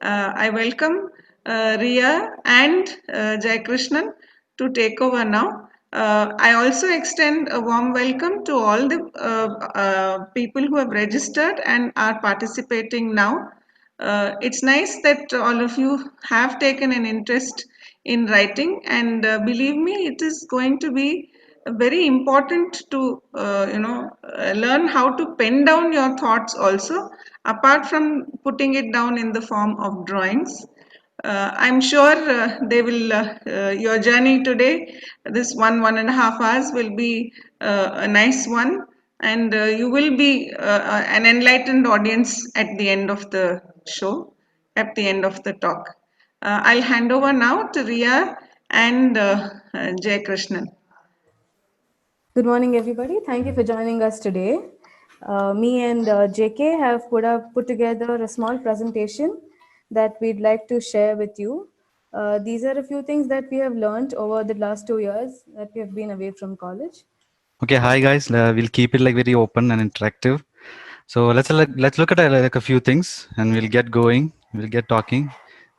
I welcome Ria and Jai Krishnan to take over now. I also extend a warm welcome to all the people who have registered and are participating now. It's nice that all of you have taken an interest in writing, and believe me, it is going to be very important to learn how to pen down your thoughts also, apart from putting it down in the form of drawings. I'm sure they will. Your journey today, this 1.5 hours, will be a nice one, and you will be an enlightened audience at the end of the show, at the end of the talk. I'll hand over now to Ria and Jay Krishnan. Good morning, everybody. Thank you for joining us today. Me and JK have put together a small presentation that we'd like to share with you. These are a few things that we have learned over the last 2 years that we have been away from college. Okay, hi guys. We'll keep it like very open and interactive. So let's look at like a few things, and we'll get going. We'll get talking.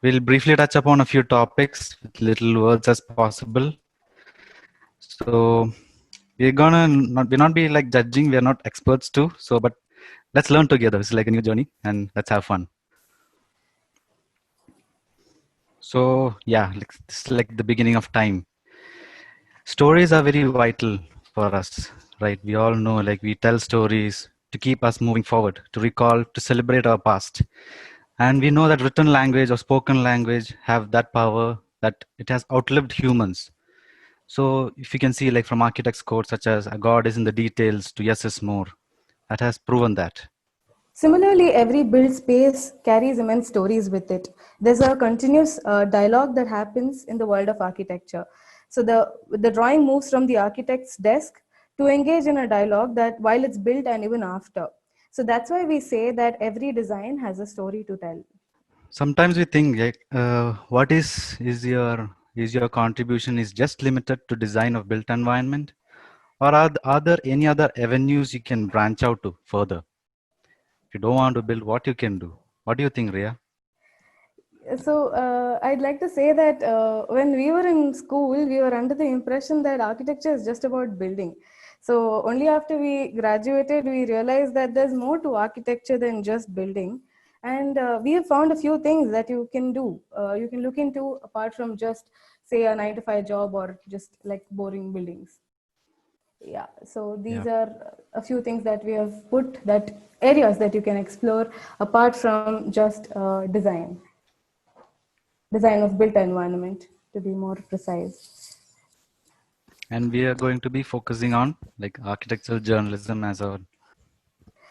We'll briefly touch upon a few topics with little words as possible. So we're not be like judging. We're not experts too. So, but let's learn together. It's like a new journey, and let's have fun. So yeah, this is like the beginning of time. Stories are very vital for us, right? We all know, like, we tell stories to keep us moving forward, to recall, to celebrate our past. And we know that written language or spoken language have that power, that it has outlived humans. So if you can see, like, from architects' quotes such as "a God is in the details" to "yes is more," that has proven that. Similarly, every built space carries immense stories with it. There's a continuous dialogue that happens in the world of architecture. So the drawing moves from the architect's desk to engage in a dialogue that while it's built and even after. So that's why we say that every design has a story to tell. Sometimes we think, like, what is your contribution is just limited to design of built environment, or are there any other avenues you can branch out to further? If you don't want to build, what you can do? What do you think, Ria? So I'd like to say that when we were in school, we were under the impression that architecture is just about building. So only after we graduated, we realized that there's more to architecture than just building. And we have found a few things that you can do. You can look into apart from just, say, a 9 to 5 job or just like boring buildings. Yeah, so these are a few things that we have put, that areas that you can explore apart from just design of built environment, to be more precise. And we are going to be focusing on like architectural journalism as a.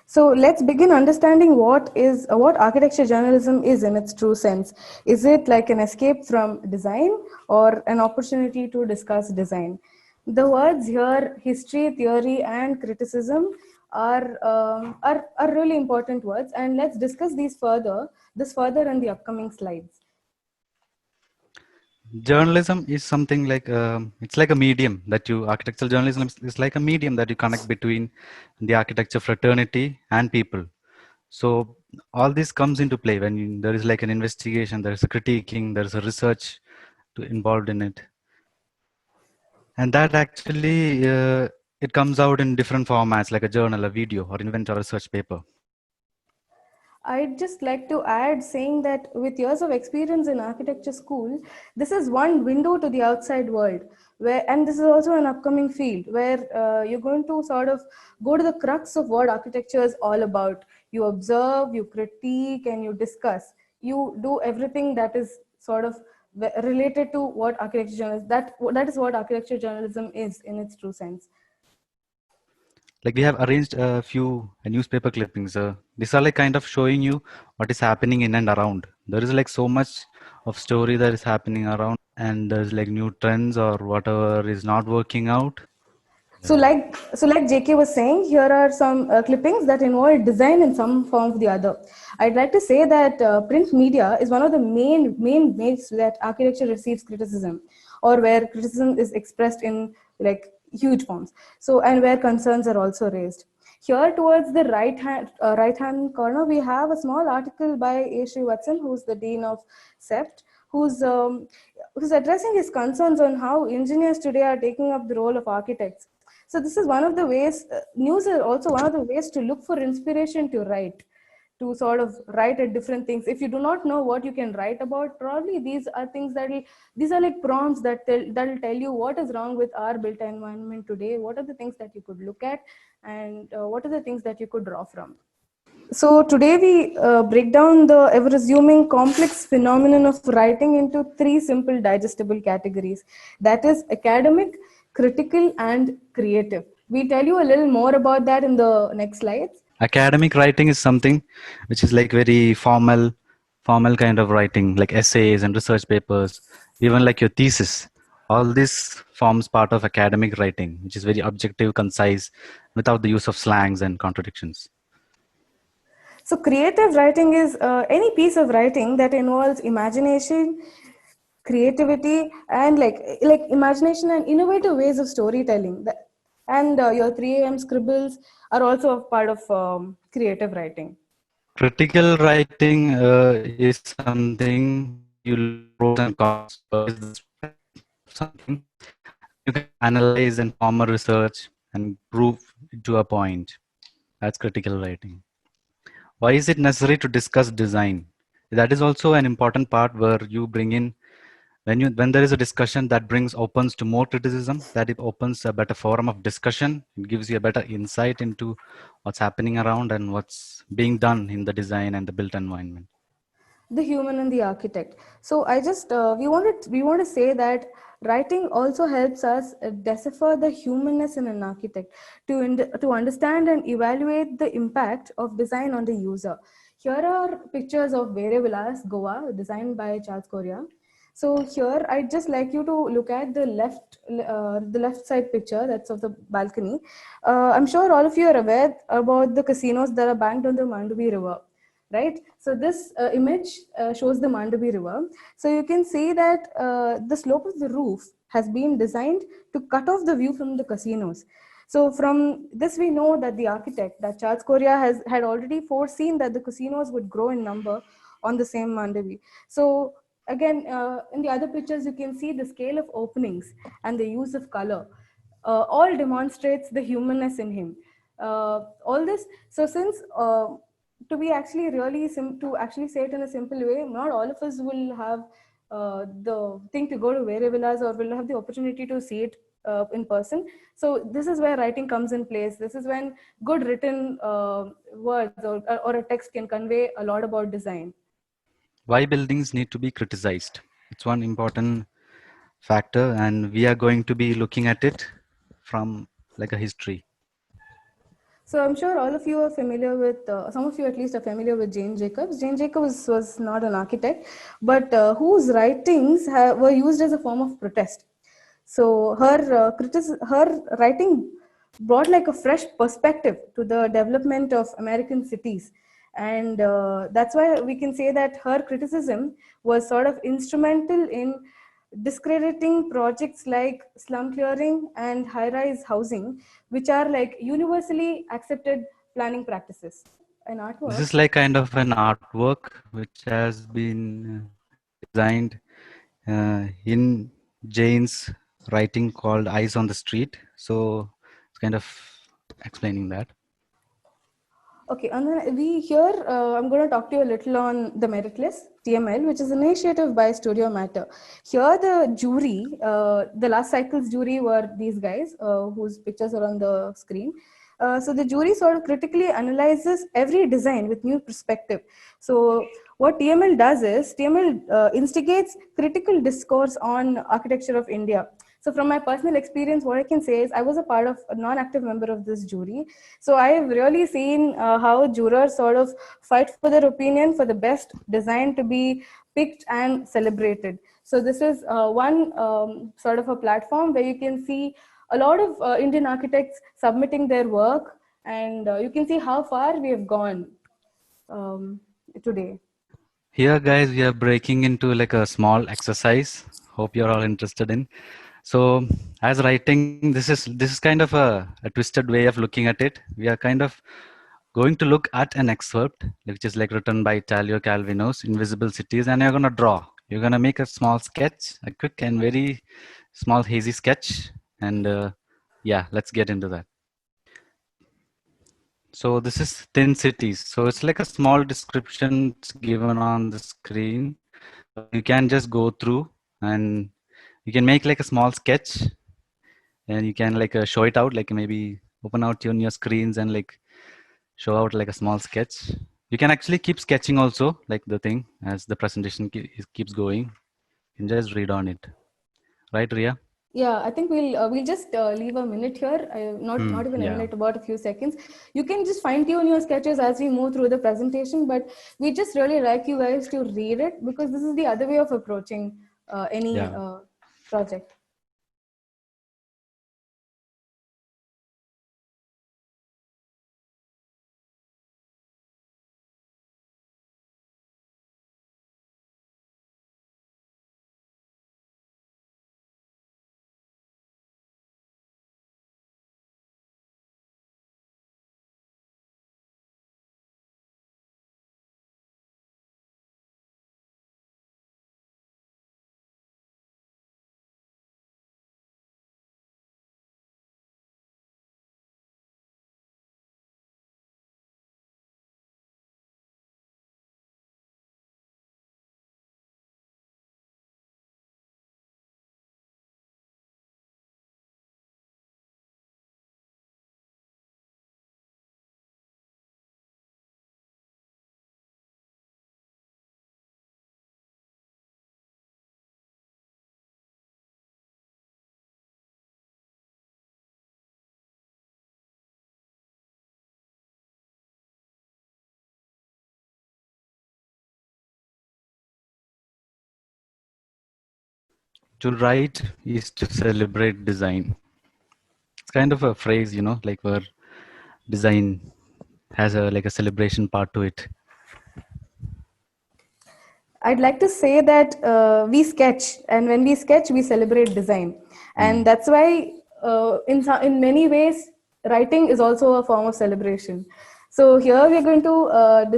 So let's begin understanding what architecture journalism is in its true sense. Is it like an escape from design or an opportunity to discuss design? The words here, history, theory, and criticism, are really important words, and let's discuss this further in the upcoming slides. Journalism is something like it's like a medium that you architectural journalism is like a medium that you connect between the architecture fraternity and people. So all this comes into play when there is like an investigation, there is a critiquing, there is a research involved in it, and that actually it comes out in different formats like a journal, a video, or invent or research paper. I'd just like to add saying that with years of experience in architecture school, this is one window to the outside world. And this is also an upcoming field where you're going to sort of go to the crux of what architecture is all about. You observe, you critique, and you discuss. You do everything that is sort of related to what architecture journalism, that is what architecture journalism is in its true sense. Like, we have arranged a few newspaper clippings. These are like kind of showing you what is happening in and around. There is like so much of story that is happening around, and there's like new trends or whatever is not working out. So like JK was saying, here are some clippings that involve design in some form or the other. I'd like to say that print media is one of the main ways that architecture receives criticism, or where criticism is expressed in like huge forms. So, and where concerns are also raised. Here towards the right hand corner, we have a small article by A. Srivatsan, who's the dean of CEPT, who's addressing his concerns on how engineers today are taking up the role of architects. So this is one of the ways, news is also one of the ways to look for inspiration to write, to sort of write at different things. If you do not know what you can write about, probably these are things these are like prompts that'll tell you what is wrong with our built environment today, what are the things that you could look at, and what are the things that you could draw from. So today we break down the ever-assuming complex phenomenon of writing into three simple digestible categories. That is academic, critical, and creative. We tell you a little more about that in the next slides. Academic writing is something which is like very formal kind of writing, like essays and research papers, even like your thesis. All this forms part of academic writing, which is very objective, concise, without the use of slangs and contradictions. So creative writing is any piece of writing that involves imagination, creativity, and like imagination and innovative ways of storytelling. And your 3 a.m. scribbles are also a part of creative writing. Critical writing is something you look pros and cons. Is this something you can analyze and form a research and prove it to a point? That's critical writing. Why is it necessary to discuss design? That is also an important part where you bring in when there is a discussion that brings opens to more criticism, that it opens a better forum of discussion. It gives you a better insight into what's happening around and what's being done in the design and the built environment. The human and the architect. So I just we want to say that writing also helps us decipher the humanness in an architect, to understand and evaluate the impact of design on the user. Here are pictures of Vere Vilas, Goa, designed by Charles Correa. So here I'd just like you to look at the left side picture, that's of the balcony. I'm sure all of you are aware about the casinos that are banked on the Mandubi River, right? So this image shows the Mandubi River. So you can see that the slope of the roof has been designed to cut off the view from the casinos. So from this we know that the architect, that Charles Correa, had already foreseen that the casinos would grow in number on the same Mandavi. So again, in the other pictures you can see the scale of openings and the use of color. All demonstrates the humanness in him. All this, so since to be actually really to actually say it in a simple way, not all of us will have the thing to go to Vere Villas or will have the opportunity to see it in person. So this is where writing comes in place. This is when good written words or a text can convey a lot about design. Why buildings need to be criticized? It's one important factor, and we are going to be looking at it from like a history. So I'm sure all of you are familiar with, some of you at least are familiar with Jane Jacobs. Jane Jacobs was not an architect, but whose writings were used as a form of protest. So her writing brought like a fresh perspective to the development of American cities. And that's why we can say that her criticism was sort of instrumental in discrediting projects like slum clearing and high-rise housing, which are like universally accepted planning practices. An artwork. This is like kind of an artwork which has been designed in Jane's writing called Eyes on the Street. So it's kind of explaining that. Okay, and then I'm going to talk to you a little on the merit list, TML, which is an initiative by Studio Matter. Here, the jury, the last cycle's jury were these guys whose pictures are on the screen. So the jury sort of critically analyzes every design with new perspective. So what TML does is TML instigates critical discourse on architecture of India. So from my personal experience, what I can say is I was a part of a non-active member of this jury. So I have really seen how jurors sort of fight for their opinion for the best design to be picked and celebrated. So this is one sort of a platform where you can see a lot of Indian architects submitting their work, and you can see how far we have gone today. Here, guys, we are breaking into like a small exercise. Hope you're all interested in. So as writing, this is kind of a twisted way of looking at it. We are kind of going to look at an excerpt which is like written by Italo Calvino's Invisible Cities, and you're going to draw. You're going to make a small sketch, a quick and very small hazy sketch, and yeah, let's get into that. So this is Thin Cities. So it's like a small description given on the screen. You can just go through and you can make like a small sketch, and you can like show it out, like maybe open out your screens and like show out like a small sketch. You can actually keep sketching also, like the thing as the presentation keeps going. You can just read on it, right, Ria? Yeah, I think we'll just leave a minute here. Not even a Yeah. minute, about a few seconds. You can just fine tune your sketches as we move through the presentation, but we just really like you guys to read it, because this is the other way of approaching any Yeah. project. To write is to celebrate design. It's kind of a phrase, like where design has a like a celebration part to it. I'd like to say that we sketch, and when we sketch, we celebrate design, and that's why, in many ways, writing is also a form of celebration. So here we are going to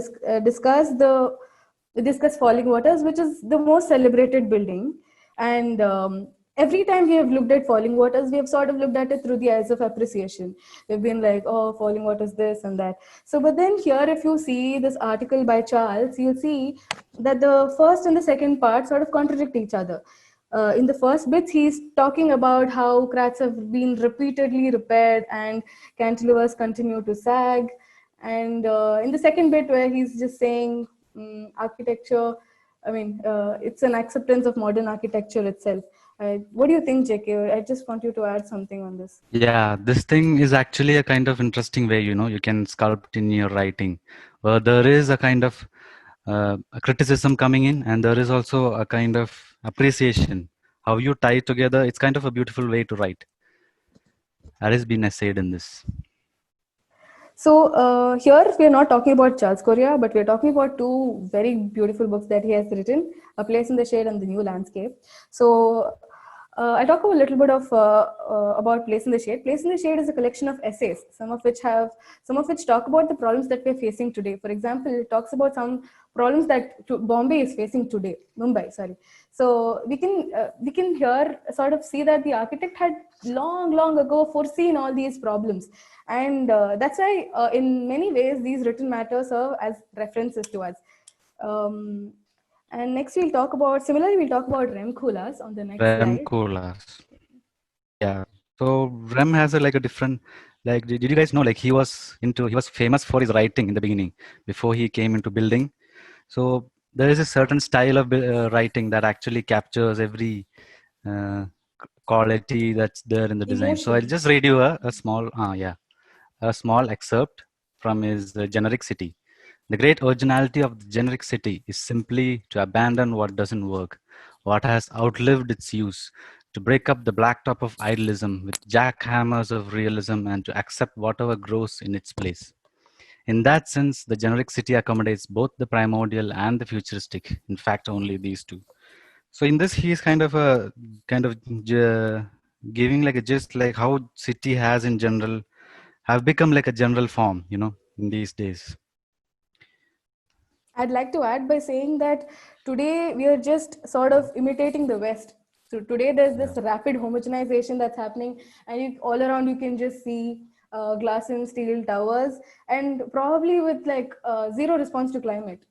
discuss Falling Waters, which is the most celebrated building, and every time we have looked at Falling Waters, we have sort of looked at it through the eyes of appreciation. We've been like, oh, Falling Waters, this and that. So, but then here, if you see this article by Charles, you'll see that the first and the second part sort of contradict each other. In the first bits, he's talking about how cracks have been repeatedly repaired and cantilevers continue to sag. And in the second bit, where he's just saying architecture, I mean, it's an acceptance of modern architecture itself. What do you think, JK? I just want you to add something on this. Yeah, this thing is actually a kind of interesting way, you can sculpt in your writing. There is a kind of a criticism coming in, and there is also a kind of appreciation. How you tie together, it's kind of a beautiful way to write. That has been essayed in this. So here we are not talking about Charles Correa, but we are talking about two very beautiful books that he has written, A Place in the Shade and The New Landscape. So I'll talk a little bit of about Place in the Shade. Place in the Shade is a collection of essays, some of which talk about the problems that we're facing today. For example, it talks about some problems that Bombay is facing today, Mumbai, sorry. So we can here sort of see that the architect had long ago foreseen all these problems, and that's why in many ways these written matters serve as references to us. And next we'll talk about Rem Koolhaas on the next slide. Koolhaas. Yeah. So Rem has like a different, like, did you guys know, like he was famous for his writing in the beginning before he came into building. So there is a certain style of writing that actually captures every quality that's there in the design. So I'll just read you a small excerpt from his Generic City. The great originality of the Generic City is simply to abandon what doesn't work, what has outlived its use, to break up the blacktop of idealism with jackhammers of realism, and to accept whatever grows in its place. In that sense, the Generic City accommodates both the primordial and the futuristic. In fact, only these two. So in this, he is kind of giving like a just like how city has in general have become like a general form, in these days. I'd like to add by saying that today we are just sort of imitating the West. So today there's Yeah. this rapid homogenization that's happening, and all around you can just see glass and steel towers, and probably with like zero response to climate.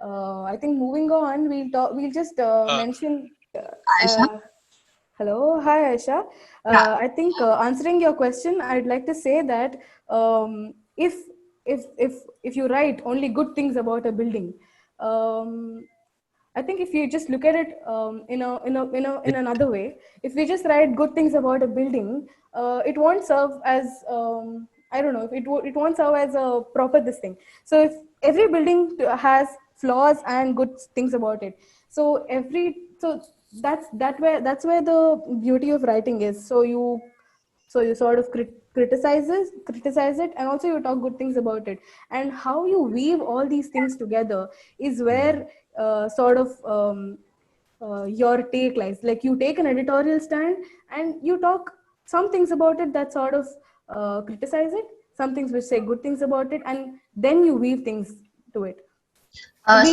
I think moving on, we'll talk. We'll just mention. Aisha? Hello, hi Aisha. Yeah. I think answering your question, I'd like to say that if if you write only good things about a building, um, I think if you just look at it in It another way, if we just write good things about a building, it won't serve as I don't know if it won't serve as a proper this thing. So if every building has flaws and good things about it, so that's where the beauty of writing is. So you sort of criticize it, and also you talk good things about it, and how you weave all these things together is where sort of your take lies. Like you take an editorial stand and you talk some things about it that sort of criticize it, some things which say good things about it, and then you weave things to it.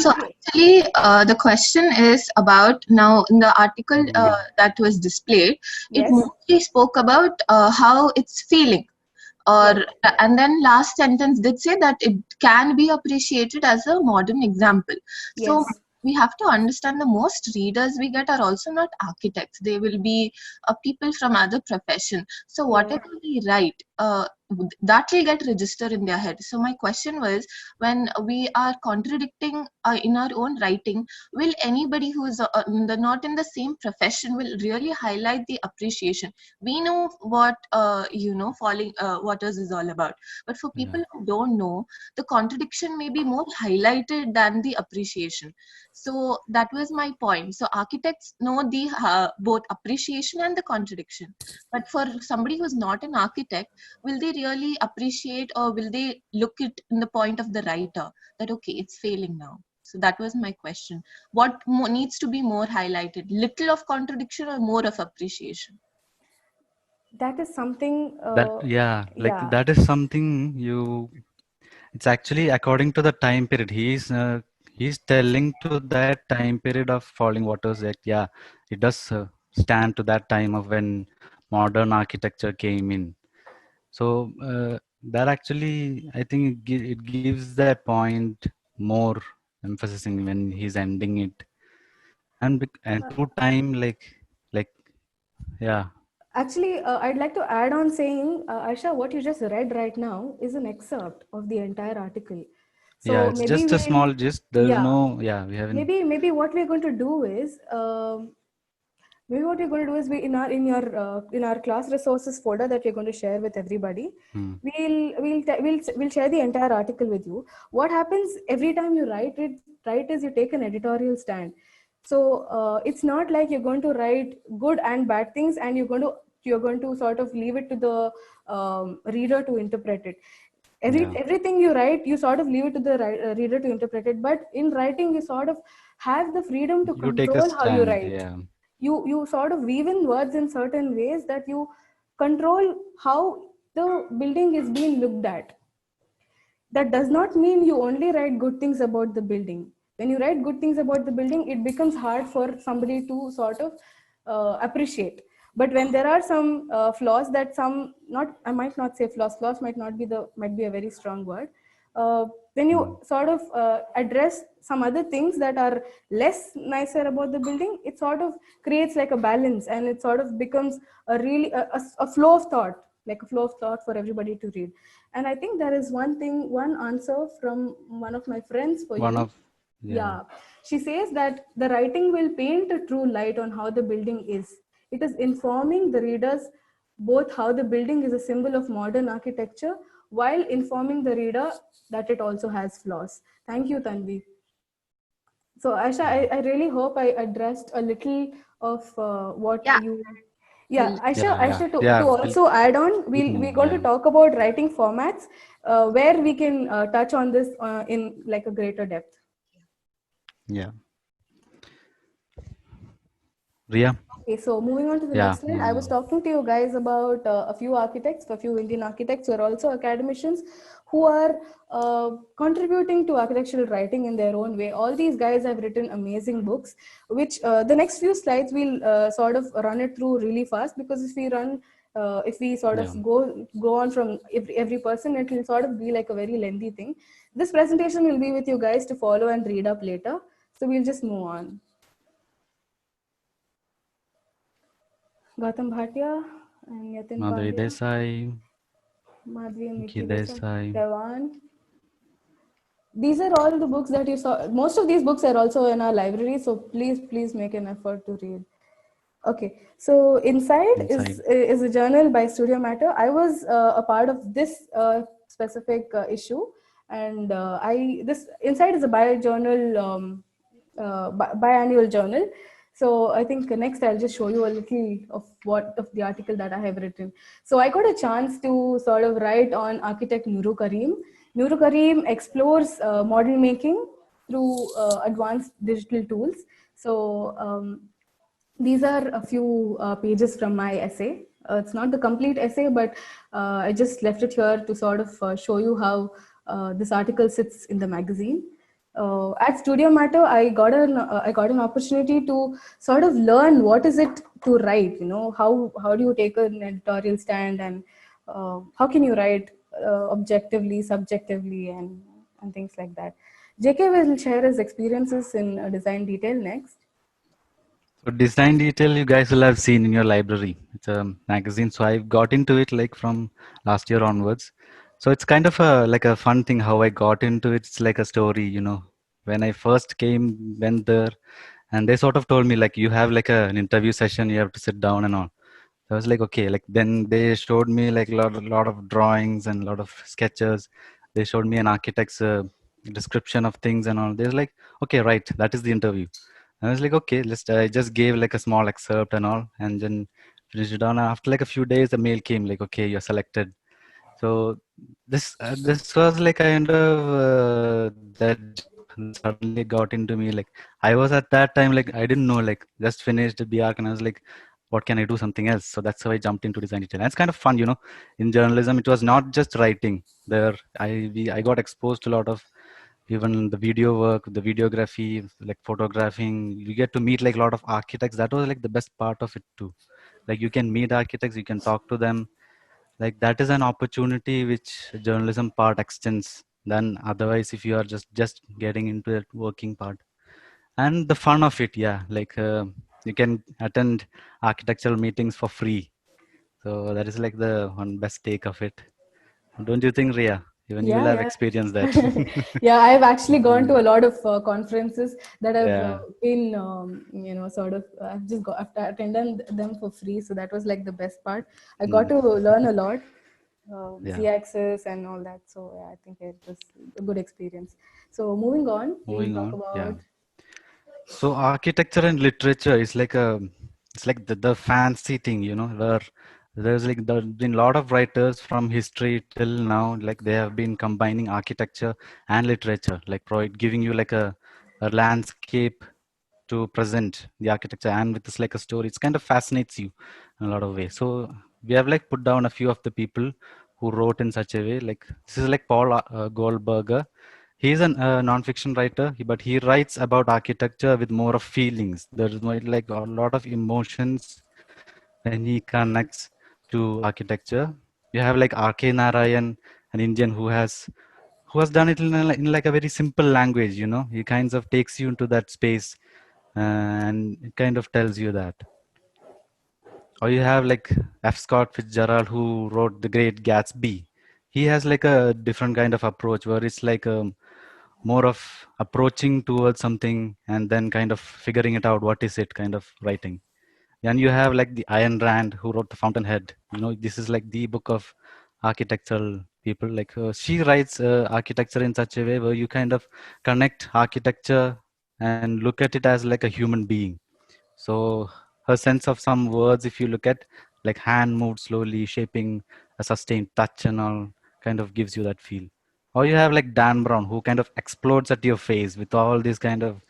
So actually, the question is about now in the article that was displayed, it Yes. mostly spoke about how it's feeling. Or and then last sentence did say that it can be appreciated as a modern example. So Yes. we have to understand the most readers we get are also not architects. They will be people from other profession. So whatever we write, that will get registered in their head. So my question was, when we are contradicting in our own writing, will anybody who is not in the same profession will really highlight the appreciation? We know what falling waters is all about, but for people who don't know, the contradiction may be more highlighted than the appreciation. So that was my point. So architects know the both appreciation and the contradiction, but for somebody who's not an architect, will they really appreciate, or will they look it in the point of the writer that okay, it's failing now? So that was my question. What needs to be more highlighted? Little of contradiction or more of appreciation? That is something that yeah like yeah. that is something it's actually according to the time period. He's telling to that time period of falling waters that yeah, it does stand to that time of when modern architecture came in. So that actually, I think it gives that point more emphasis in when he's ending it, and through time, like yeah, Actually, I'd like to add on saying, Aisha, what you just read right now is an excerpt of the entire article. yeah. So It's just a small gist. There's yeah, no yeah. We haven't. maybe what we're going to do is, maybe what we're going to do is we in our class resources folder that we're going to share with everybody. Hmm. We'll share the entire article with you. What happens every time you write is you take an editorial stand. So it's not like you're going to write good and bad things, and you're going to sort of leave it to the reader to interpret it. Yeah. Everything you write, you sort of leave it to the reader to interpret it. But in writing, you sort of have the freedom to You take a control how you stand. write. Yeah. You sort of weave in words in certain ways that you control how the building is being looked at. That does not mean you only write good things about the building. When you write good things about the building, it becomes hard for somebody to sort of appreciate. But when there are some flaws that some not I might not say flaws might be a very strong word. When Hmm. you sort of address some other things that are less nicer about the building, it sort of creates like a balance, and it sort of becomes a really a flow of thought, like a flow of thought for everybody to read. And I think there is one answer from one of my friends for One you. of yeah. Yeah, she says that the writing will paint a true light on how the building is. It is informing the readers both how the building is a symbol of modern architecture, while informing the reader that it also has flaws. Thank you, Tanvi. So, Aisha, I really hope I addressed a little of what Yeah. you. Yeah, Yeah. Yeah. To Yeah. We'll also add on, keep we're moving. going to Yeah. talk about writing formats where we can touch on this in like a greater depth. Yeah. Ria. Okay, so moving on to the Yeah. next slide, I was talking to you guys about a few architects, a few Indian architects who are also academicians who are contributing to architectural writing in their own way. All these guys have written amazing books, which the next few slides we'll sort of run it through really fast, because if we sort Yeah. of go on from every person, it will sort of be like a very lengthy thing. This presentation will be with you guys to follow and read up later. So we'll just move on. Gautam Bhatia and Yatin Madhuri Pandya, Desai, Madhvi and Nikki Miki Desai, Desai. Devan. These are all the books that you saw. Most of these books are also in our library, so please make an effort to read. Okay, so Inside is a journal by Studio Matter. I was a part of this specific issue, and this Inside is a bi-journal, biannual journal. So I think next I'll just show you a little of the article that I have written. So I got a chance to sort of write on architect Nuru Karim. Nuru Karim explores model making through advanced digital tools. So these are a few pages from my essay. It's not the complete essay, but I just left it here to sort of show you how this article sits in the magazine. At Studio Matter, I got an opportunity to sort of learn what is it to write. You know, how do you take an editorial stand, and how can you write objectively, subjectively, and things like that. JK will share his experiences in design detail next. So Design Detail, you guys will have seen in your library. It's a magazine. So I got into it like from last year onwards. So it's kind of like a fun thing how I got into it. It's like a story, you know. When I first went there, and they sort of told me like you have like an interview session, you have to sit down and all. So I was like, okay. Like then they showed me like lot of drawings and a lot of sketches. They showed me an architect's description of things and all. They're like, okay, right, that is the interview. I was like, okay, I just gave like a small excerpt and all, and then finished it on. After like a few days, the mail came like, okay, you're selected. So this was like kind of that suddenly got into me. Like I was at that time like I didn't know, like just finished the arc, and I was like, what can I do something else? So that's how I jumped into design detail. And it's kind of fun, you know. In journalism, it was not just writing. I got exposed to a lot of even the video work, the videography, like photographing. You get to meet like a lot of architects. That was like the best part of it too. Like you can meet architects, you can talk to them. Like that is an opportunity which journalism part extends than otherwise if you are just getting into that working part. And the fun of it, yeah, like you can attend architectural meetings for free. So that is like the one best take of it. Don't you think, Ria? Even you will have Yeah. experienced that. Yeah, I've actually gone to a lot of conferences that have Yeah. been, sort of, I've attended them for free. So that was like the best part. I got to learn a lot, Yeah. Z-axis and all that. So yeah, I think it was a good experience. So moving on, we'll talk Yeah. about. So architecture and literature is like it's like the fancy thing, you know, where there's been a lot of writers from history till now, like they have been combining architecture and literature, like giving you like a landscape to present the architecture and with this like a story. It's kind of fascinates you in a lot of ways. So we have like put down a few of the people who wrote in such a way. Like this is like Paul Goldberger. He's a non-fiction writer, but he writes about architecture with more of feelings. There's more, like a lot of emotions when he connects to architecture. You have like R.K. Narayan, an Indian who has done it in like a very simple language. You know, he kind of takes you into that space and it kind of tells you that. Or you have like F. Scott Fitzgerald, who wrote The Great Gatsby. He has like a different kind of approach where it's like more of approaching towards something and then kind of figuring it out. What is it kind of writing? And you have like the Ayn Rand, who wrote The Fountainhead. You know, this is like the book of architectural people. Like she writes architecture in such a way where you kind of connect architecture and look at it as like a human being. So her sense of some words, if you look at like hand moved slowly, shaping a sustained touch and all, kind of gives you that feel. Or you have like Dan Brown, who kind of explodes at your face with all these kind of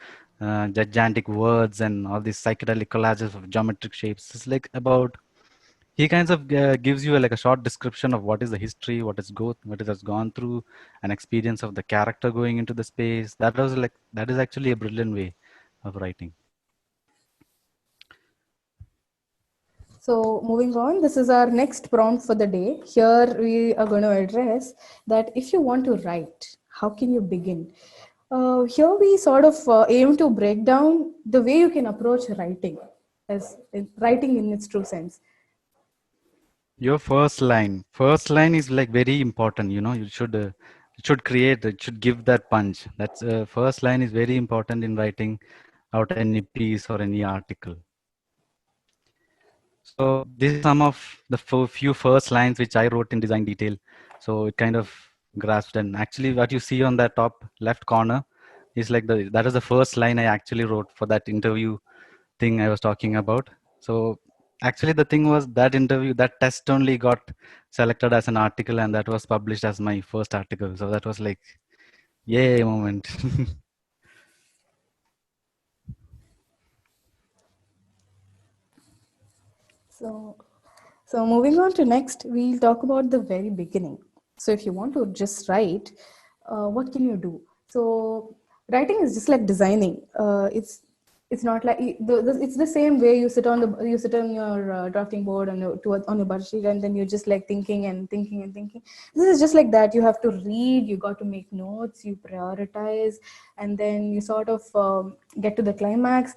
gigantic words and all these psychedelic collages of geometric shapes. It's like about he kind of gives you like a short description of what is the history, what it has gone through, an experience of the character going into the space. That is actually a brilliant way of writing. So moving on, this is our next prompt for the day. Here we are going to address that if you want to write, how can you begin? Here we sort of aim to break down the way you can approach writing, writing in its true sense. Your first line is like very important. You should create, it should give that punch. That's first line is very important in writing out any piece or any article. So this is some of the few first lines which I wrote in design detail. So it kind of grasped, and actually what you see on that top left corner is like that is the first line I actually wrote for that interview thing I was talking about. So actually the thing was that interview, that test only got selected as an article, and that was published as my first article. So that was like, yay moment. So moving on to next, we'll talk about the very beginning. So if you want to just write, what can you do? So writing is just like designing. It's not like it's the same way you sit on your drafting board on your bar sheet, and then you're just like thinking and thinking and thinking. This is just like that. You have to read, you got to make notes, you prioritize, and then you sort of get to the climax.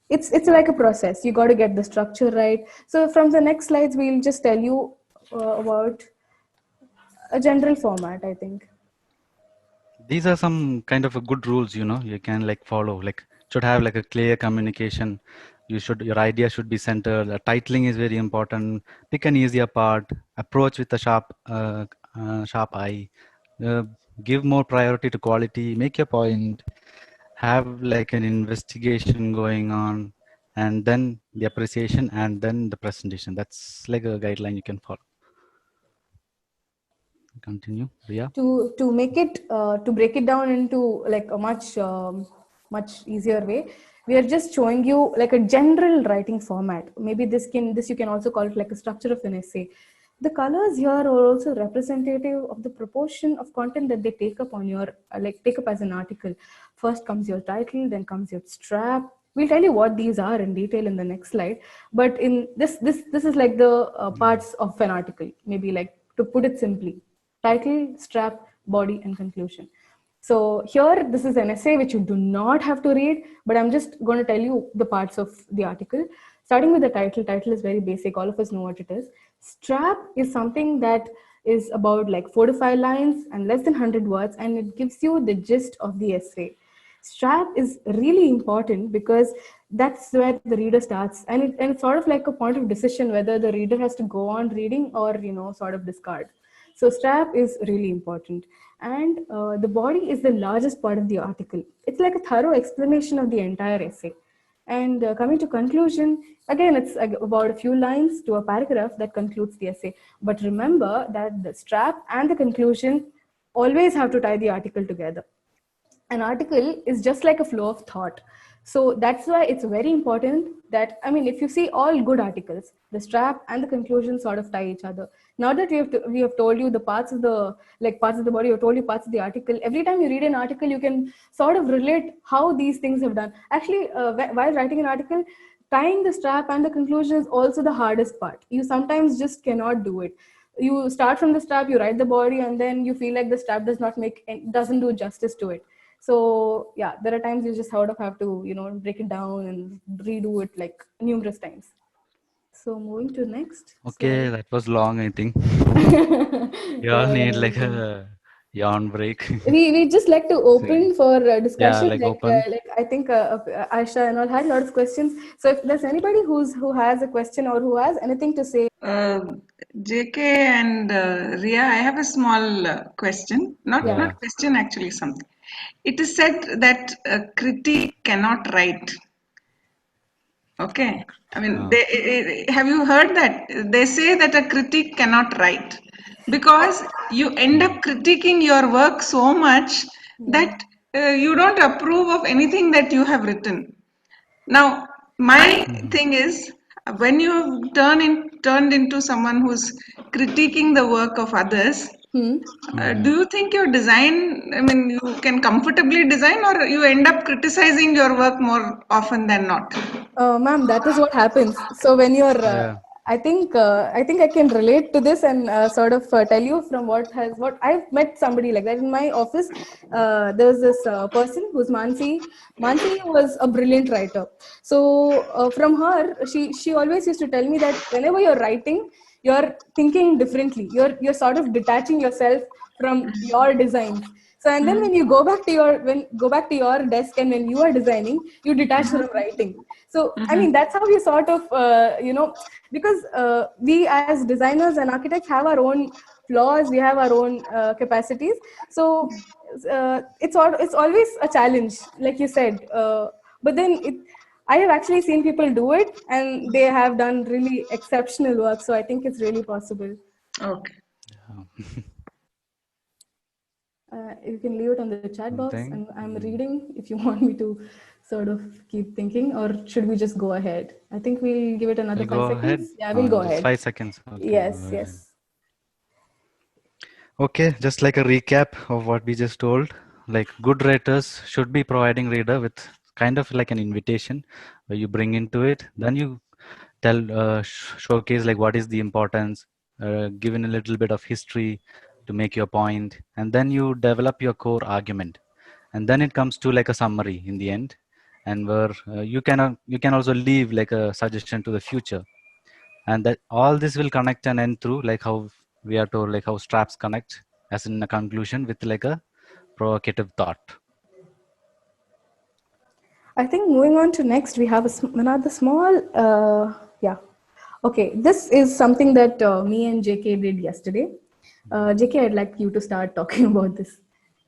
It's like a process. You got to get the structure right. So from the next slides, we'll just tell you about a general format, I think. These are some kind of a good rules, you can like follow, like should have like a clear communication. Your idea should be centered. Titling is very important. Pick an easier part. Approach with a sharp eye. uh, Give more priority to quality. Make your point. Have like an investigation going on, and then the appreciation, and then the presentation. That's like a guideline you can follow. Continue, Ria. To make it to break it down into like a much easier way, we are just showing you like a general writing format. Maybe this you can also call it like a structure of an essay. The colors here are also representative of the proportion of content that they take up on your take up as an article. First comes your title, then comes your strap. We'll tell you what these are in detail in the next slide. But in this is like the parts of an article. Maybe like to put it simply: title, strap, body, and conclusion. So here, this is an essay which you do not have to read, but I'm just going to tell you the parts of the article. Starting with the title. Title is very basic. All of us know what it is. Strap is something that is about like 4 to 5 lines and less than 100 words, and it gives you the gist of the essay. Strap is really important because that's where the reader starts, and it's sort of like a point of decision whether the reader has to go on reading or sort of discard. So strap is really important. And the body is the largest part of the article. It's like a thorough explanation of the entire essay. And coming to conclusion, again, it's about a few lines to a paragraph that concludes the essay. But remember that the strap and the conclusion always have to tie the article together. An article is just like a flow of thought. So that's why it's very important that, if you see all good articles, the strap and the conclusion sort of tie each other. Now that we have told you the parts of the body, we've told you parts of the article. Every time you read an article, you can sort of relate how these things have done. Actually, while writing an article, tying the strap and the conclusion is also the hardest part. You sometimes just cannot do it. You start from the strap, you write the body, and then you feel like the strap doesn't do justice to it. So yeah, there are times you just sort of have to, break it down and redo it like numerous times. So moving to next. Okay, that was long, I think. You all need like a yawn break. we just like to open for discussion. Yeah, open. I think Aisha and all had a lot of questions. So if there's anybody who has a question or who has anything to say. JK and Ria, I have a small question. Not question, actually something. It is said that a critic cannot write. Okay. Have you heard that? They say that a critic cannot write because you end up critiquing your work so much that you don't approve of anything that you have written. Now, my thing is, when you have turned into someone who's critiquing the work of others, do you think your design, I mean, you can comfortably design, or you end up criticizing your work more often than not? Ma'am, that is what happens. So when you're, Yeah. I think I can relate to this and sort of tell you from what I've met somebody like that in my office. There was this person who's Mansi. Mansi was a brilliant writer. So from her, she always used to tell me that whenever you're writing, you're thinking differently. You're sort of detaching yourself from your designs. So and then when you go back to your desk and when you are designing, you detach from writing. So I mean that's how you sort of because we as designers and architects have our own flaws, we have our own capacities. So it's always a challenge, like you said. But then I have actually seen people do it, and they have done really exceptional work. So I think it's really possible. Okay. You can leave it on the chat box, Something. and I'm reading if you want me to sort of keep thinking, or should we just go ahead? I think we'll give it another We'll 5 go ahead. seconds. Yeah, we'll go Just ahead. 5 seconds. Okay. Yes, Go ahead. yes. Okay, just like a recap of what we just told, like good writers should be providing reader with kind of like an invitation where you bring into it, then you tell, showcase like what is the importance, given a little bit of history to make your point, and then you develop your core argument, and then it comes to like a summary in the end, and where you can also leave like a suggestion to the future, and that all this will connect and end through like how we are told, like how straps connect as in a conclusion with like a provocative thought. I think moving on to next, we have another small, yeah. Okay, this is something that me and JK did yesterday. JK, I'd like you to start talking about this.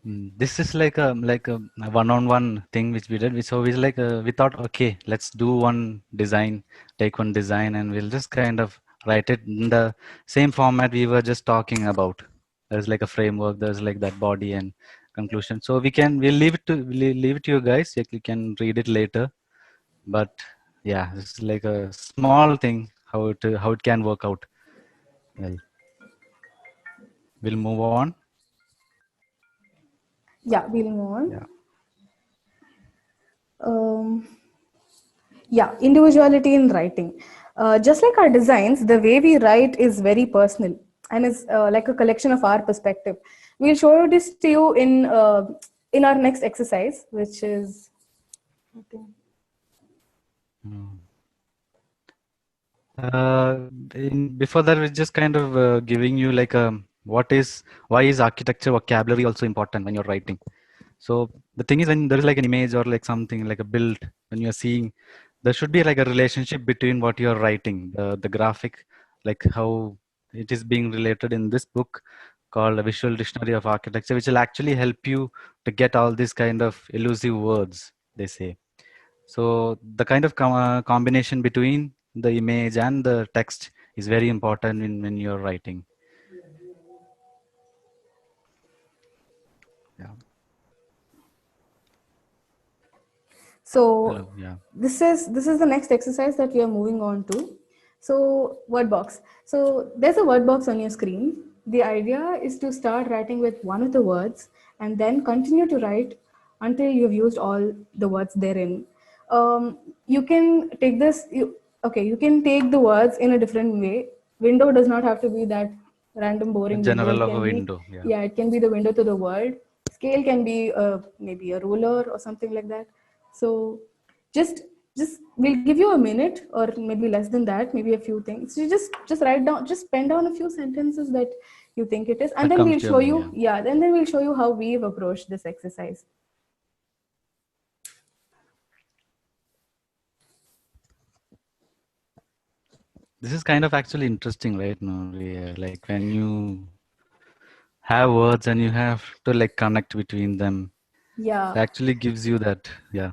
This is like a one-on-one thing which we did. So we like we thought, okay, let's do one design, take one design, and we'll just kind of write it in the same format we were just talking about. There's like a framework. There's like that body and conclusion. So we'll leave it to you guys. You can read it later. But yeah, it's like a small thing how it can work out. Well, we'll move on. Yeah, we'll move on. Yeah. Yeah, individuality in writing. Just like our designs, the way we write is very personal and is like a collection of our perspective. We'll show this to you in our next exercise, which is. I think, Before that, we're just kind of giving you like why is architecture vocabulary also important when you're writing. So the thing is, when there is like an image or like something like a build, when you're seeing, there should be like a relationship between what you're writing, the graphic, like how it is being related in this book called A Visual Dictionary of Architecture, which will actually help you to get all these kind of elusive words, they say. So the kind of combination between the image and the text is very important when you're writing. Yeah. So Hello. Yeah. this is the next exercise that we are moving on to. So word box. So there's a word box on your screen. The idea is to start writing with one of the words and then continue to write until you've used all the words therein. You can take you can take the words in a different way. Window does not have to be that random A boring window. general It of a can be, window. Yeah. yeah, it can be the window to the world. Scale can be maybe a ruler or something like that. So just we'll give you a minute or maybe less than that, maybe a few things. You just write down, just pen down a few sentences that you think it is, and That then comes we'll to your show mind. you, Yeah. then we'll show you how we've approached this exercise. This is kind of actually interesting, right? No, yeah, like when you have words and you have to like connect between them. Yeah. It actually gives you that. Yeah.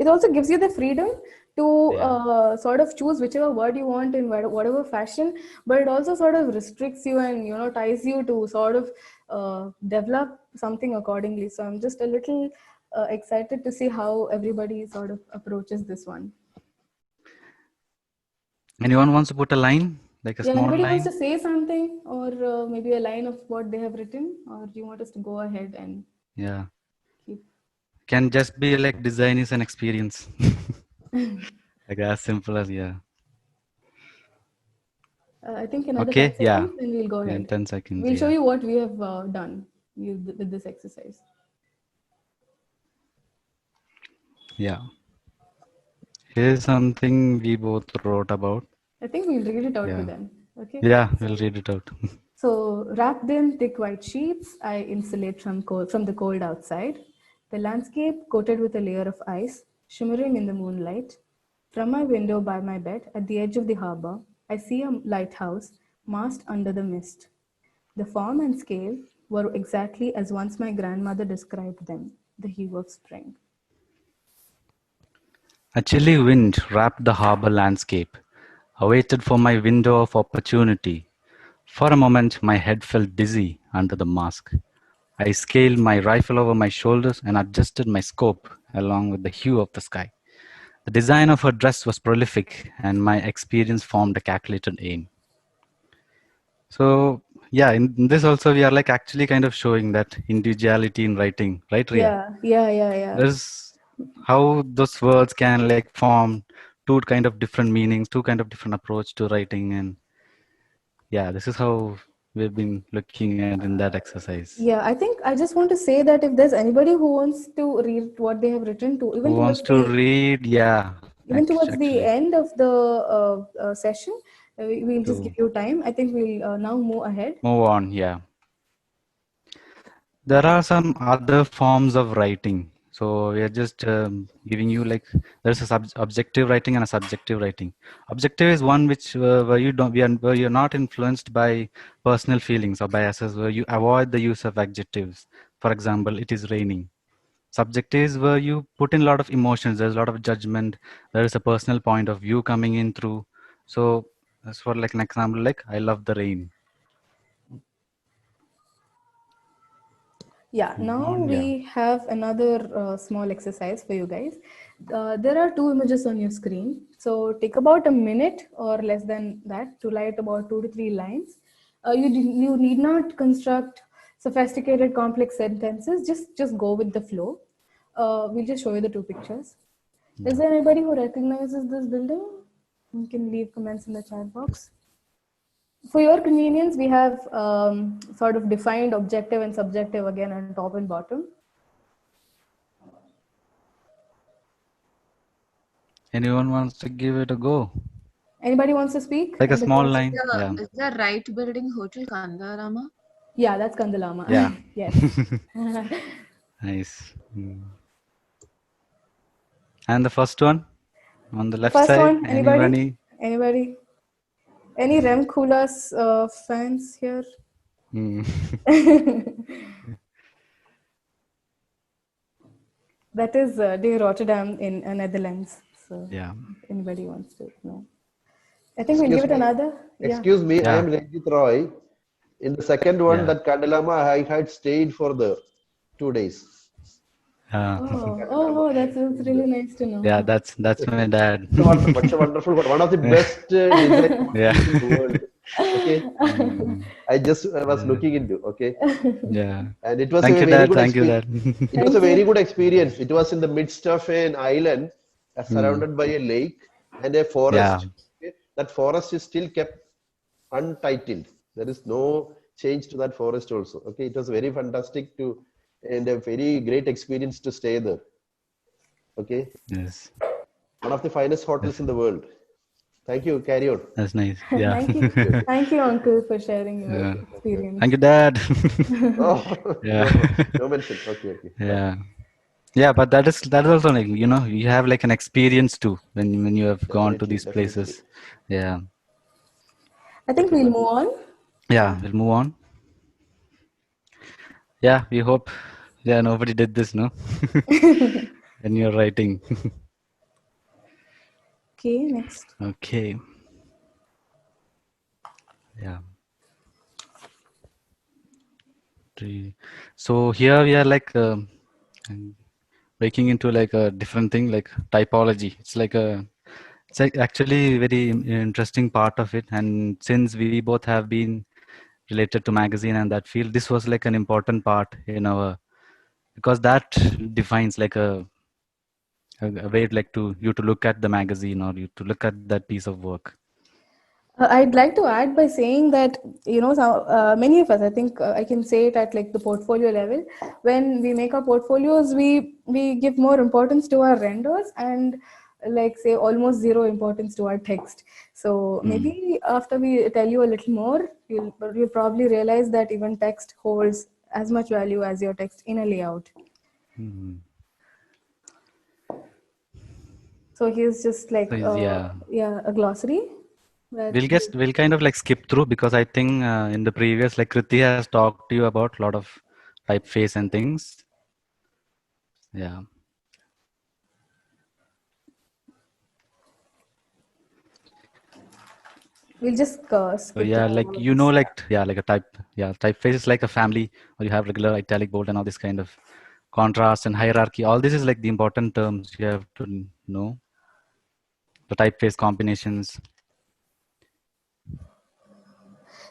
It also gives you the freedom to Yeah. sort of choose whichever word you want in whatever fashion, but it also sort of restricts you and ties you to sort of develop something accordingly. So I'm just a little excited to see how everybody sort of approaches this one. Anyone wants to put a line, like a Yeah, small anybody wants to line? say something, or maybe a line of what they have written, or do you want us to go ahead and Yeah. keep? Can just be like design is an experience. Like as simple as, yeah. I think another 10 Okay. Yeah. seconds, then we'll go In ahead. 10 seconds. We'll show Yeah. you what we have done with this exercise. Yeah. Here's something we both wrote about. I think we'll read it out to Yeah. them. Okay. Yeah. We'll read it out. So, wrapped in thick white sheets, I insulate from the cold outside. The landscape coated with a layer of ice, shimmering in the moonlight. From my window by my bed, at the edge of the harbor, I see a lighthouse masked under the mist. The form and scale were exactly as once my grandmother described them, the hue of spring. A chilly wind wrapped the harbor landscape. I waited for my window of opportunity. For a moment, my head felt dizzy under the mask. I scaled my rifle over my shoulders and adjusted my scope along with the hue of the sky. The design of her dress was prolific, and my experience formed a calculated aim. So, yeah, in this also, we are like actually kind of showing that individuality in writing, right, Ria? Yeah. There's how those words can like form two kind of different meanings, two kind of different approach to writing, and yeah, this is how we've been looking at in that exercise. Yeah, I think I just want to say that if there's anybody who wants to read what they have written to, Who wants to read? Yeah, even towards the actually, end of the session, we'll just give to you time. I think we'll now move ahead. move on. Yeah, there are some other forms of writing. So we are just giving you like there's a objective writing and a subjective writing. Objective is one which where you don't where you're not influenced by personal feelings or biases, where you avoid the use of adjectives. For example, it is raining. Subjective is where you put in a lot of emotions. There's a lot of judgment. There is a personal point of view coming in through. So as for like an example, like I love the rain. Yeah, now Yeah. we have another small exercise for you guys. There are two images on your screen. So take about a minute or less than that to write about 2 to 3 lines. You need not construct sophisticated, complex sentences. Just go with the flow. We'll just show you the two pictures. Is there anybody who recognizes this building? You can leave comments in the chat box. For your convenience, we have sort of defined objective and subjective again on top and bottom. Anyone wants to give it a go? Anybody wants to speak? Like a in the small chat? line. Yeah. Is the right building Hotel Kandarama? Yeah, that's Kandalama. Yeah. Yes. Nice. And the first one on the left First side. one, anybody? Anybody? Any Rem Koolhaas fans here? That is De Rotterdam in Netherlands. So Yeah. if anybody wants to know. I think we'll give it another. Excuse me, I Yeah. am Ranjit Roy. In the second one, Yeah. that Kandalama, I had stayed for the 2 days. Oh, that's really nice to know. Yeah, that's my dad. Such a wonderful, one of the best design Yeah. in the world. Okay, I just was looking into. Okay, Yeah. and it was Thank a you, very Dad. good Thank you, experience. Dad. It was a very good experience. It was in the midst of an island, surrounded by a lake and a forest. Yeah. Okay? That forest is still kept untitled. There is no change to that forest also. Okay, it was very fantastic to and a very great experience to stay there. Okay, Yes. one of the finest hotels in the world. Thank you. Carry on. That's nice. Yeah. Thank you, Uncle, for sharing your Yeah. experience. Thank you, Dad. Oh, Yeah. no mention. Okay. Yeah. Yeah, but that is also like, you have like an experience too when you have gone to Definitely, these places. Yeah. I think we'll move on. Yeah, we'll move on. Yeah, we hope. Yeah, nobody did this, no? When you're writing. Okay, next. Okay. Yeah. So here we are like breaking into like a different thing, like typology. It's actually very interesting part of it. And since we both have been related to magazine and that field, this was like an important part in our, because that defines like a way like to you to look at the magazine or you to look at that piece of work. I'd like to add by saying that, many of us, I think I can say it at like the portfolio level. When we make our portfolios, we give more importance to our renders and like say almost zero importance to our text. So maybe after we tell you a little more, you'll probably realize that even text holds as much value as your text in a layout. So here's just like So, a glossary. We'll kind of like skip through, because I think in the previous, like Kriti has talked to you about a lot of typeface and things. Yeah. We'll just So skip yeah, through like all of you know, this. like typeface is like a family, or you have regular, italic, bold, and all this kind of contrast and hierarchy. All this is like the important terms you have to know. The typeface combinations.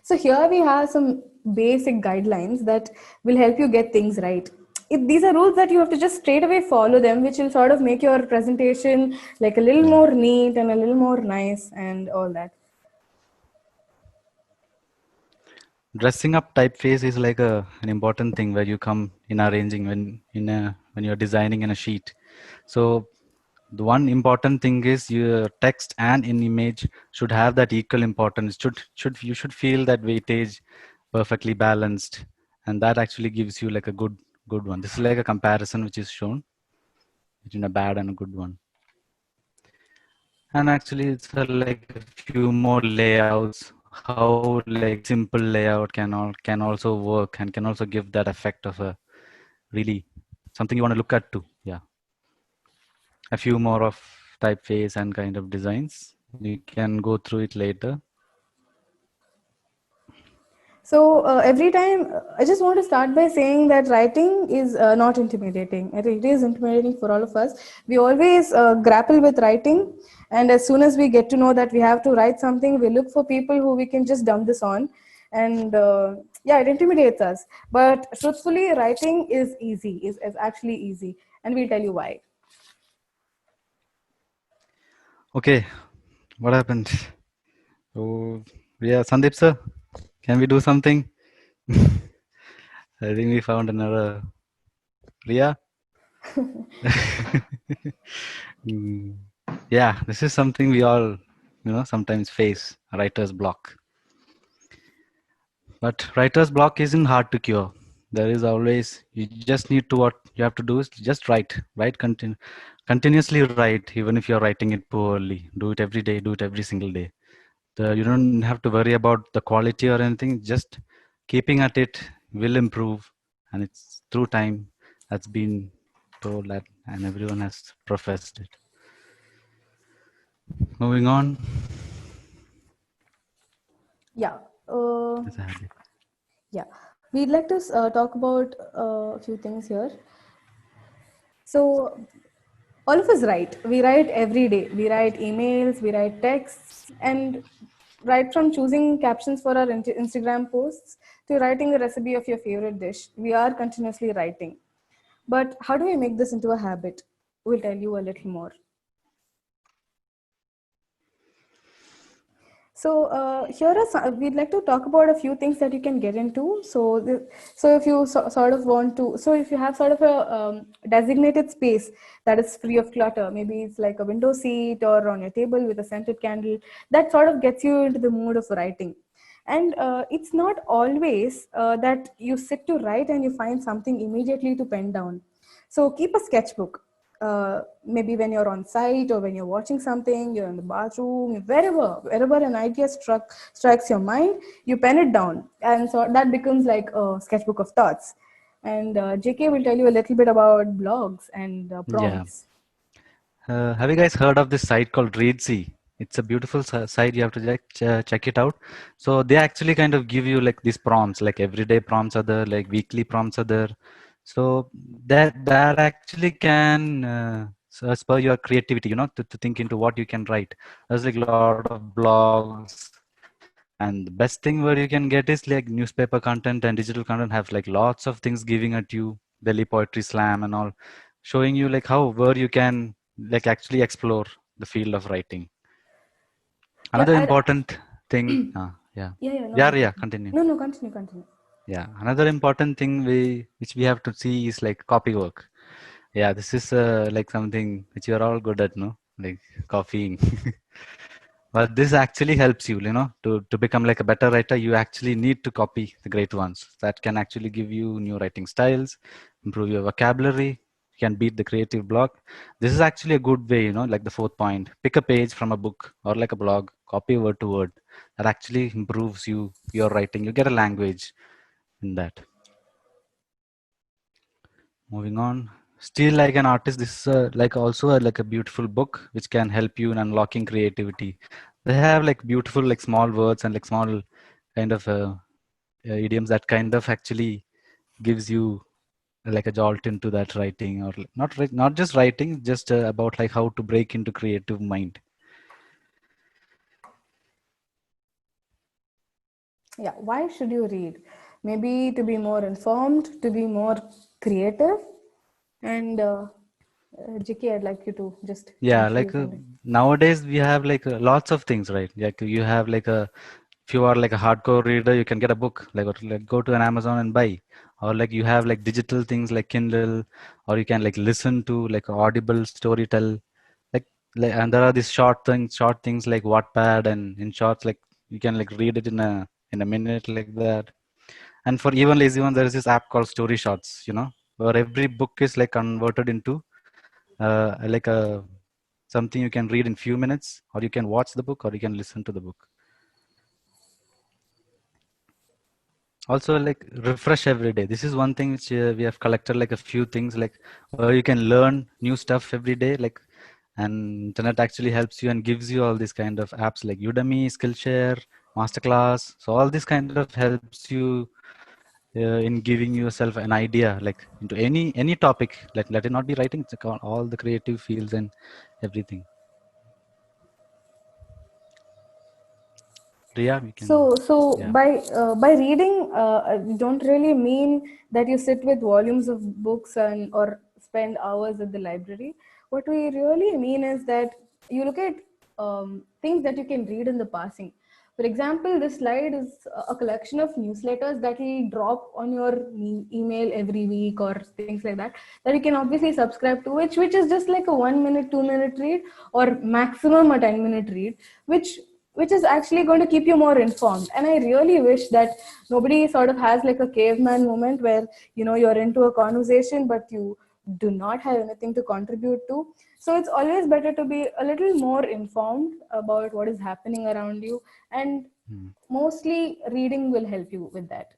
So here we have some basic guidelines that will help you get things right. These are rules that you have to just straight away follow them, which will sort of make your presentation like a little more neat and a little more nice and all that. Dressing up typeface is like an important thing where you come in arranging when you're designing in a sheet. So the one important thing is your text and an image should have that equal importance. You should feel that weightage perfectly balanced, and that actually gives you like a good one. This is like a comparison which is shown between a bad and a good one. And actually it's like a few more layouts, how like simple layout can also work and can also give that effect of a really something you want to look at too. Yeah. A few more of typeface and kind of designs. You can go through it later. So every time, I just want to start by saying that writing is not intimidating. It is intimidating for all of us. We always grapple with writing, and as soon as we get to know that we have to write something, we look for people who we can just dump this on, and it intimidates us. But truthfully, writing is easy. Is actually easy, and we'll tell you why. Okay, what happened? Oh, yeah, Sandeep sir, can we do something? I think we found another Priya. Yeah, this is something we all, sometimes face, writer's block. But writer's block isn't hard to cure. There is always, you just need to, what you have to do is just continuously write, even if you're writing it poorly. Do it every day, do it every single day. You don't have to worry about the quality or anything. Just keeping at it will improve, and it's through time that's been told that, and everyone has professed it. Moving on. Yeah. It's a habit. Yeah. We'd like to talk about a few things here. So all of us write. We write every day. We write emails, we write texts, and right from choosing captions for our Instagram posts to writing the recipe of your favorite dish, we are continuously writing. But how do we make this into a habit? We'll tell you a little more. So we'd like to talk about a few things that you can get into. So if you sort of want to, so if you have sort of a designated space that is free of clutter, maybe it's like a window seat or on your table with a scented candle, that sort of gets you into the mood of writing. And it's not always that you sit to write and you find something immediately to pen down. So keep a sketchbook. Maybe when you're on site or when you're watching something, you're in the bathroom, wherever an idea strikes your mind, you pen it down, and so that becomes like a sketchbook of thoughts. And JK will tell you a little bit about blogs and prompts. Have you guys heard of this site called Readsy? It's a beautiful site. You have to check it out. So they actually kind of give you like these prompts, like everyday prompts are there, like weekly prompts are there. So that actually can spur your creativity, to think into what you can write. There's like a lot of blogs, and the best thing where you can get is like newspaper content and digital content have like lots of things giving at you, Delhi Poetry Slam and all, showing you like how where you can like actually explore the field of writing. Yeah, Another important thing, yeah, yeah, no, yeah, no, yeah, continue. no, continue. Yeah, another important thing which we have to see is like copy work. Yeah, this is like something which you're all good at, no? Like copying. But this actually helps you, to become like a better writer. You actually need to copy the great ones. That can actually give you new writing styles, improve your vocabulary, can beat the creative block. This is actually a good way, like the fourth point. Pick a page from a book or like a blog, copy word to word. That actually improves your writing. You get a language in that. Moving on. Still like an artist, this is like also like a beautiful book which can help you in unlocking creativity. They have like beautiful like small words and like small kind of idioms that kind of actually gives you like a jolt into that writing, or not just writing, just about like how to break into creative mind. Yeah, why should you read? Maybe to be more informed, to be more creative. And JK, I'd like you to just Yeah, contribute like something. nowadays we have like lots of things, right? Like you have like if you are like a hardcore reader, you can get a book, like go to an Amazon and buy, or like you have like digital things like Kindle, or you can like listen to like Audible storytell, and there are these short things like Wattpad, and in shorts like you can like read it in a minute like that. And for even lazy ones, there is this app called Story Shots, where every book is like converted into like a something you can read in few minutes, or you can watch the book, or you can listen to the book. Also like refresh every day. This is one thing which we have collected like a few things like where you can learn new stuff every day, like, and internet actually helps you and gives you all these kind of apps like Udemy, Skillshare, Masterclass. So all this kind of helps you in giving yourself an idea like into any topic. Let it not be writing, it's all the creative fields and everything. Riya, we can. So Yeah. by reading, I don't really mean that you sit with volumes of books and or spend hours at the library. What we really mean is that you look at things that you can read in the passing. For example, this slide is a collection of newsletters that will drop on your email every week or things like that. That you can obviously subscribe to, which is just like a 1 minute, 2 minute read, or maximum a 10-minute read, which is actually going to keep you more informed. And I really wish that nobody sort of has like a caveman moment where you're into a conversation but you do not have anything to contribute to. So it's always better to be a little more informed about what is happening around you, and mostly reading will help you with that.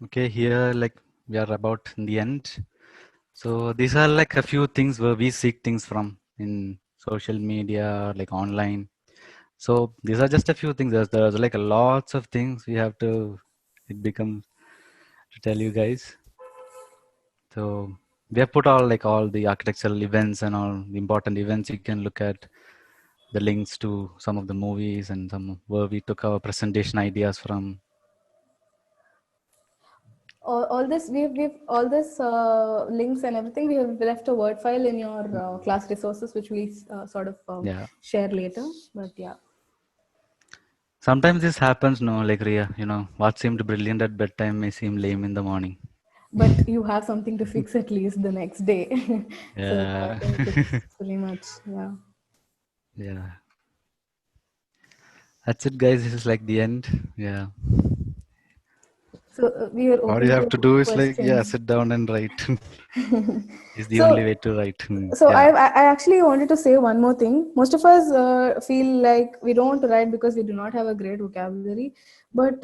Okay, here like we are about in the end. So these are like a few things where we seek things from in social media, like online. So these are just a few things. There's like a lots of things we have to, it becomes to tell you guys. So we have put all the architectural events and all the important events. You can look at the links to some of the movies and some where we took our presentation ideas from. All this we've all this links and everything, we have left a word file in your class resources, which we sort of Yeah. share later. But yeah, Sometimes this happens, no, like Ria, what seemed brilliant at bedtime may seem lame in the morning. but you have something to fix at least the next day. So I Yeah. think it's pretty much, yeah. Yeah. That's it, guys. This is like the end. Yeah. So we are All open you have to do is like, yeah, questions. sit down and write. Is the So, only way to write. so Yeah. I actually wanted to say one more thing. Most of us feel like we don't want to write because we do not have a great vocabulary. But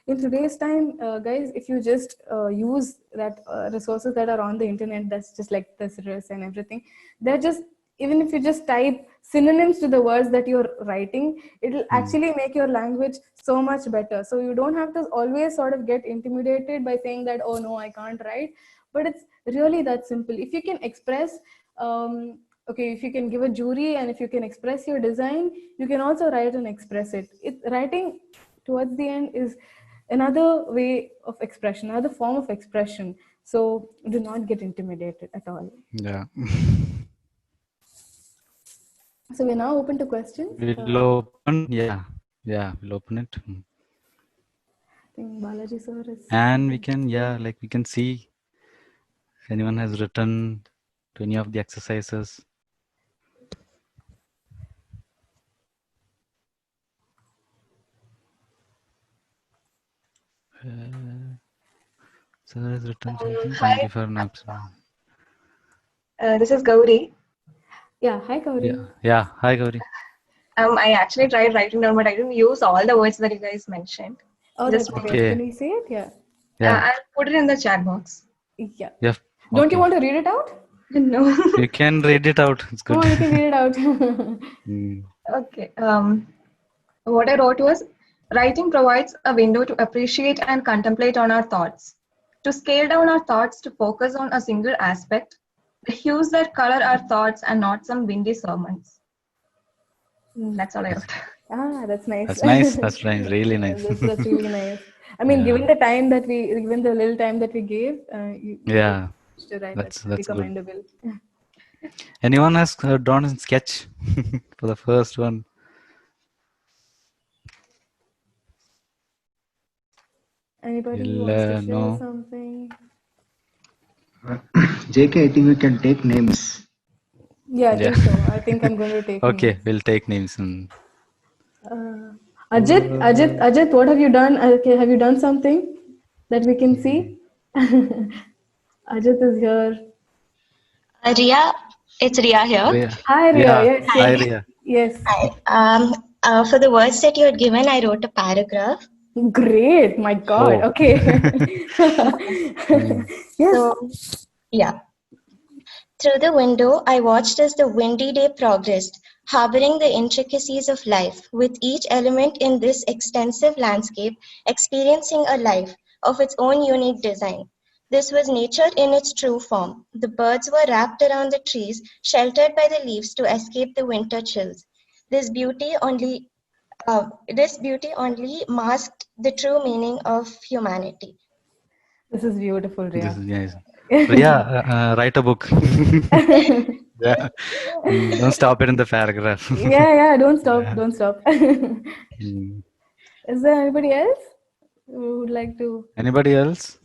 in today's time, guys, if you just use that resources that are on the internet, that's just like thesaurus and everything, they're just, even if you just type synonyms to the words that you're writing, it'll actually make your language so much better. So you don't have to always sort of get intimidated by saying that, oh no, I can't write. But it's really that simple. If you can express, okay, if you can give a jury and if you can express your design, you can also write and express it. Writing towards the end is another way of expression, another form of expression. So do not get intimidated at all. Yeah. So we're now open to questions. We'll open. Yeah. Yeah. We'll open it. I think Balaji sir is. And we can, yeah, like we can see if anyone has written to any of the exercises. Sir has written something. Thank you for an absence. This is Gauri. Yeah, hi Gauri. Yeah. Yeah. Hi, Gauri. I actually tried writing down, but I didn't use all the words that you guys mentioned. Oh, Just that's okay. great. Can we see it? Yeah. Yeah. I'll put it in the chat box. Yeah. Yeah. Don't you Okay. want to read it out? No. You can read it out. It's Come good. on, you can read it out. Okay. What I wrote was, writing provides a window to appreciate and contemplate on our thoughts. To scale down our thoughts to focus on a single aspect, the hues that color our thoughts and not some windy sermons. That's all I wrote. Ah, that's nice. That's nice. That's nice. Really nice. That's really nice. I mean, Yeah. given the little time that we gave, you Yeah. managed to write. That's really good. commendable. Anyone has drawn a sketch for the first one? Anybody who We'll, wants to share no. something? JK, I think we can take names. Yeah, I Yeah. think so. I think I'm going to take Okay, names. we'll take names. Ajit, what have you done? Okay, have you done something that we can see? Ajit is here. Ria, it's Ria here. Ria. Hi, Ria. Yeah. Yes, Hi, yes, Ria. yes. Hi. For the words that you had given, I wrote a paragraph. Great. My God. Oh. Okay. Yes. So, yeah. Through the window, I watched as the windy day progressed, harboring the intricacies of life, with each element in this extensive landscape experiencing a life of its own unique design. This was nature in its true form. The birds were wrapped around the trees, sheltered by the leaves to escape the winter chills. This beauty only masked the true meaning of humanity. This is beautiful, This Ria. is nice. Ria, write a book. Yeah. Don't stop it in the paragraph. Yeah, don't stop. Yeah. Don't stop. Mm. Is there anybody else who would like to? Anybody else?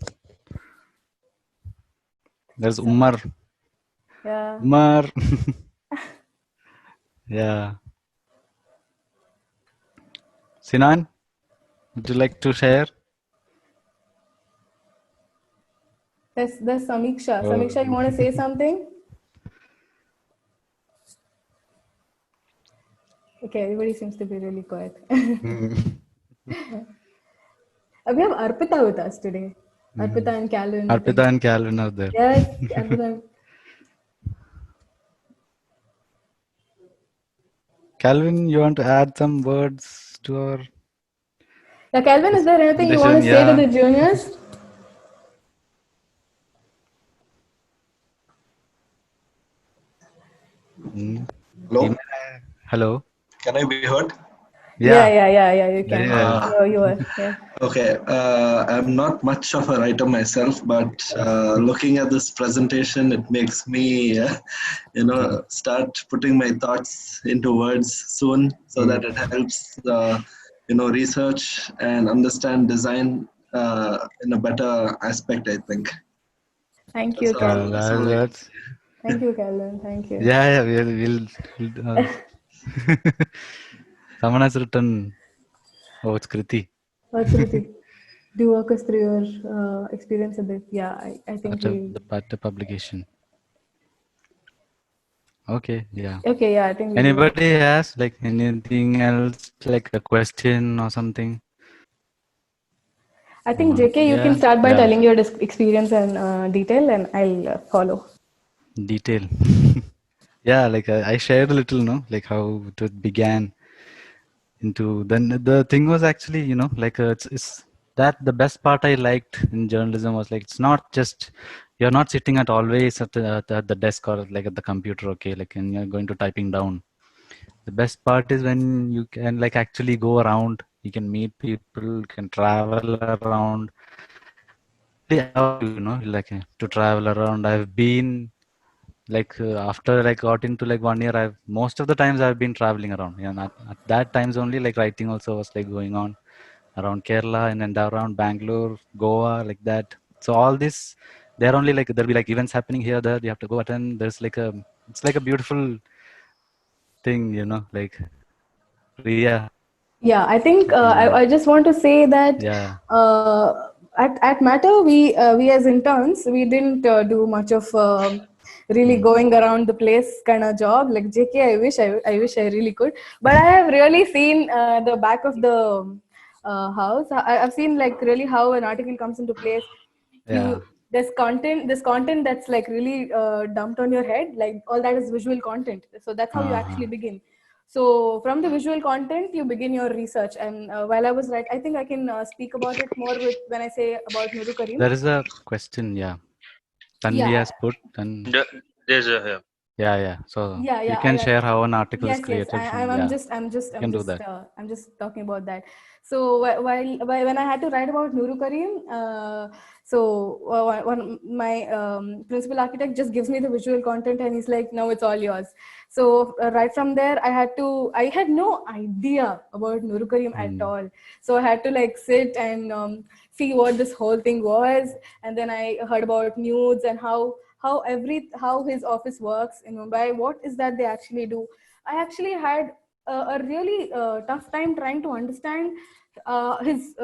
There's Umar. Yeah. Umar. Yeah. Sinan, would you like to share? There's Samiksha. Oh. Samiksha, you want to say something? Okay, everybody seems to be really quiet. We have Arpita with us today. Arpita and Calvin. I think. Arpita and Calvin are there. Yes, Arpita. Calvin, you want to add some words to our Yeah, Calvin, is there anything you want to say to the juniors? Hello? Hello. Can I be heard? Yeah, you can. Yeah. You are. Yeah. Okay. I'm not much of a writer myself, but looking at this presentation, it makes me, start putting my thoughts into words soon, so that it helps, research and understand design in a better aspect, I think. Thank you, That's all. Calvin. That's all. Thank you, Calvin. Thank you. Yeah, we'll Someone has written. Oh, it's Kriti. What's Ruti? Do you walk us through your experience a bit? Yeah, I think the publication. Okay, yeah. Okay, yeah, I think we do. Anybody has like anything else, like a question or something? I think JK, you can start by telling your experience and detail, and I'll follow. Detail. Yeah, like I shared a little, no, like how it began. Into then the thing was actually, you know, like it's that the best part I liked in journalism was like it's not just you're not sitting at always at the desk or like at the computer, okay, like and you're going to typing down. The best part is when you can like actually go around, you can meet people, you can travel around. You know, like to travel around. I've been like after like got into like 1 year, I've most of the times I've been traveling around. Yeah, and at that times only like writing also was like going on around Kerala and then around Bangalore, Goa, like that. So all this, they're only like there'll be like events happening here, there you have to go attend. There's like it's like a beautiful thing, you know, like Riya. Yeah, I think I just want to say that at Matter we as interns we didn't do much of really going around the place kind of job. Like JK, I wish I really could, but I have really seen the back of the house. I've seen like really how an article comes into place. There's content that's like really dumped on your head. Like all that is visual content. So that's how you actually begin. So from the visual content, you begin your research. And while I was I think I can speak about it more with when I say about Nuru Karim. There is a question, yeah. Tanvi has put and there's a yeah. So you can share how an article is created. I'm just talking about that. So when I had to write about Nuru Karim, my principal architect just gives me the visual content and he's like, "No, it's all yours." So right from there, I had no idea about Nuru Karim at all. So I had to like sit and see what this whole thing was, and then I heard about nudes and how his office works in Mumbai. What is that they actually do? I actually had a really tough time trying to understand his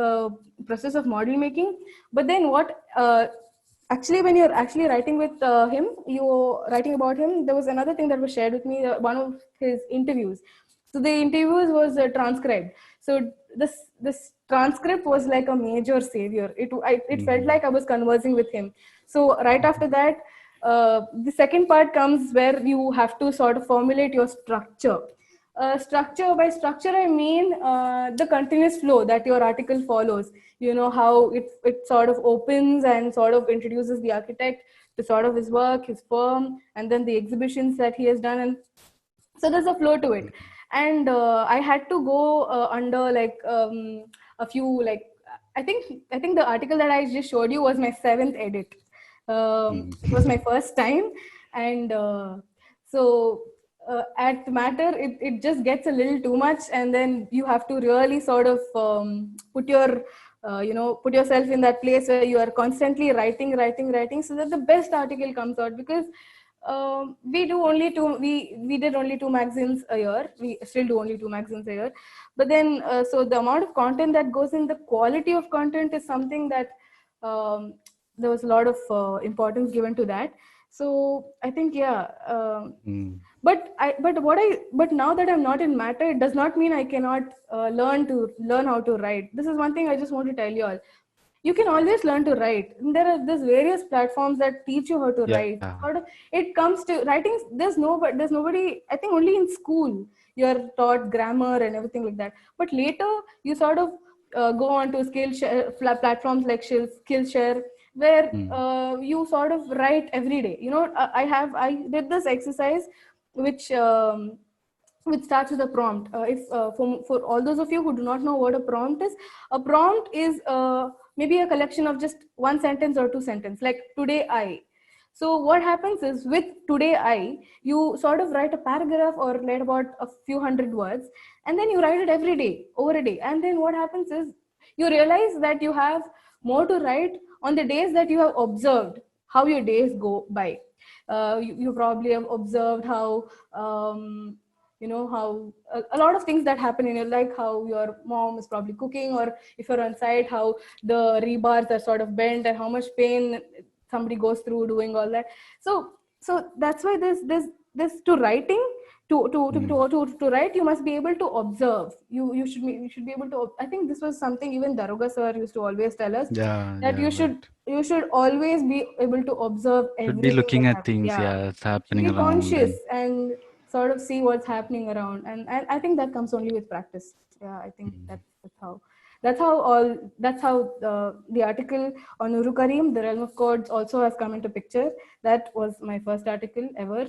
process of model making. But then actually when you're actually writing with him, you're writing about him, there was another thing that was shared with me, one of his interviews. So the interviews was transcribed. So this transcript was like a major savior. It felt like I was conversing with him. So right after that, the second part comes where you have to sort of formulate your structure. By structure, I mean the continuous flow that your article follows. You know, how it sort of opens and sort of introduces the architect to sort of his work, his firm, and then the exhibitions that he has done. And so there's a flow to it. And I had to go under like a few, like, I think the article that I just showed you was my 7th edit. It was my first time. And at Matter, it just gets a little too much, and then you have to really sort of put yourself in that place where you are constantly writing so that the best article comes out. Because we did only 2 magazines a year. We still do only 2 magazines a year. But then, so the amount of content that goes in, the quality of content is something that there was a lot of importance given to that. So I think, but now that I'm not in Matter, it does not mean I cannot learn how to write. This is one thing I just want to tell you all. You can always learn to write. There's various platforms that teach you how to write. It comes to writing. There's nobody. I think only in school you're taught grammar and everything like that. But later you sort of go on to platforms like Skillshare, where you sort of write every day. You know, I did this exercise which starts with a prompt. For all those of you who do not know what a prompt is maybe a collection of just 1 sentence or 2 sentences, like today I. So what happens is, with today I, you sort of write a paragraph or write about a few hundred words, and then you write it every day, over a day. And then what happens is, you realize that you have more to write on the days that you have observed how your days go by. You probably have observed how how a lot of things that happen in your, like how your mom is probably cooking, or if you're on site, how the rebars are sort of bent and how much pain somebody goes through doing all that. So that's why this to writing, to write, you must be able to observe. You should be able to. I think this was something even Daroga sir used to always tell us, Yeah, that yeah, right. you should always be able to observe Should be everything looking that's at happening. things, Yeah, yeah, it's should happening be around. conscious And and sort of see what's happening around, and I think that comes only with practice. Yeah, I think that's how the article on Uru Karim, the realm of codes, also has come into picture. That was my first article ever.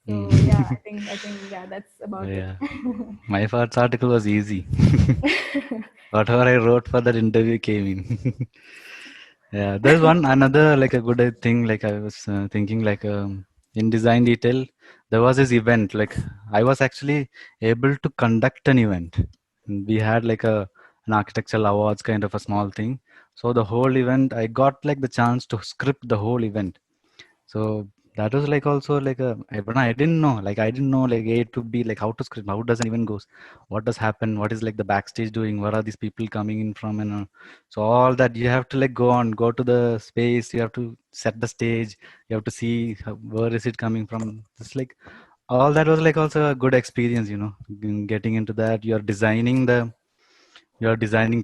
So yeah, I think yeah, that's about it. yeah, my first article was easy. Whatever I wrote for that interview came in. Yeah, there's another like a good thing. Like I was thinking, like in design detail, there was this event. Like I was actually able to conduct an event. We had like an architectural awards kind of a small thing. So the whole event, I got like the chance to script the whole event. So that was like also like but I didn't know, like A to B, like how to script, how does an event goes, what does happen, what is like the backstage doing, where are these people coming in from, and so all that you have to like go to the space, you have to set the stage, you have to see where is it coming from. It's like all that was like also a good experience, getting into that. You're designing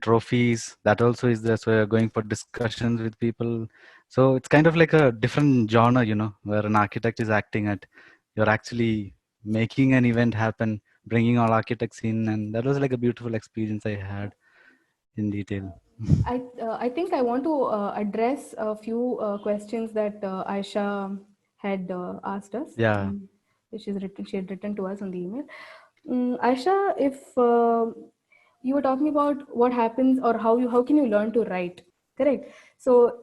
trophies, that also is there, so you're going for discussions with people. So it's kind of like a different genre, where an architect is acting at, you're actually making an event happen, bringing all architects in, and that was like a beautiful experience I had in detail. I think I want to address a few questions that Aisha had asked us. Yeah. She had written to us on the email. Aisha, if you were talking about what happens, or how can you learn to write, correct? So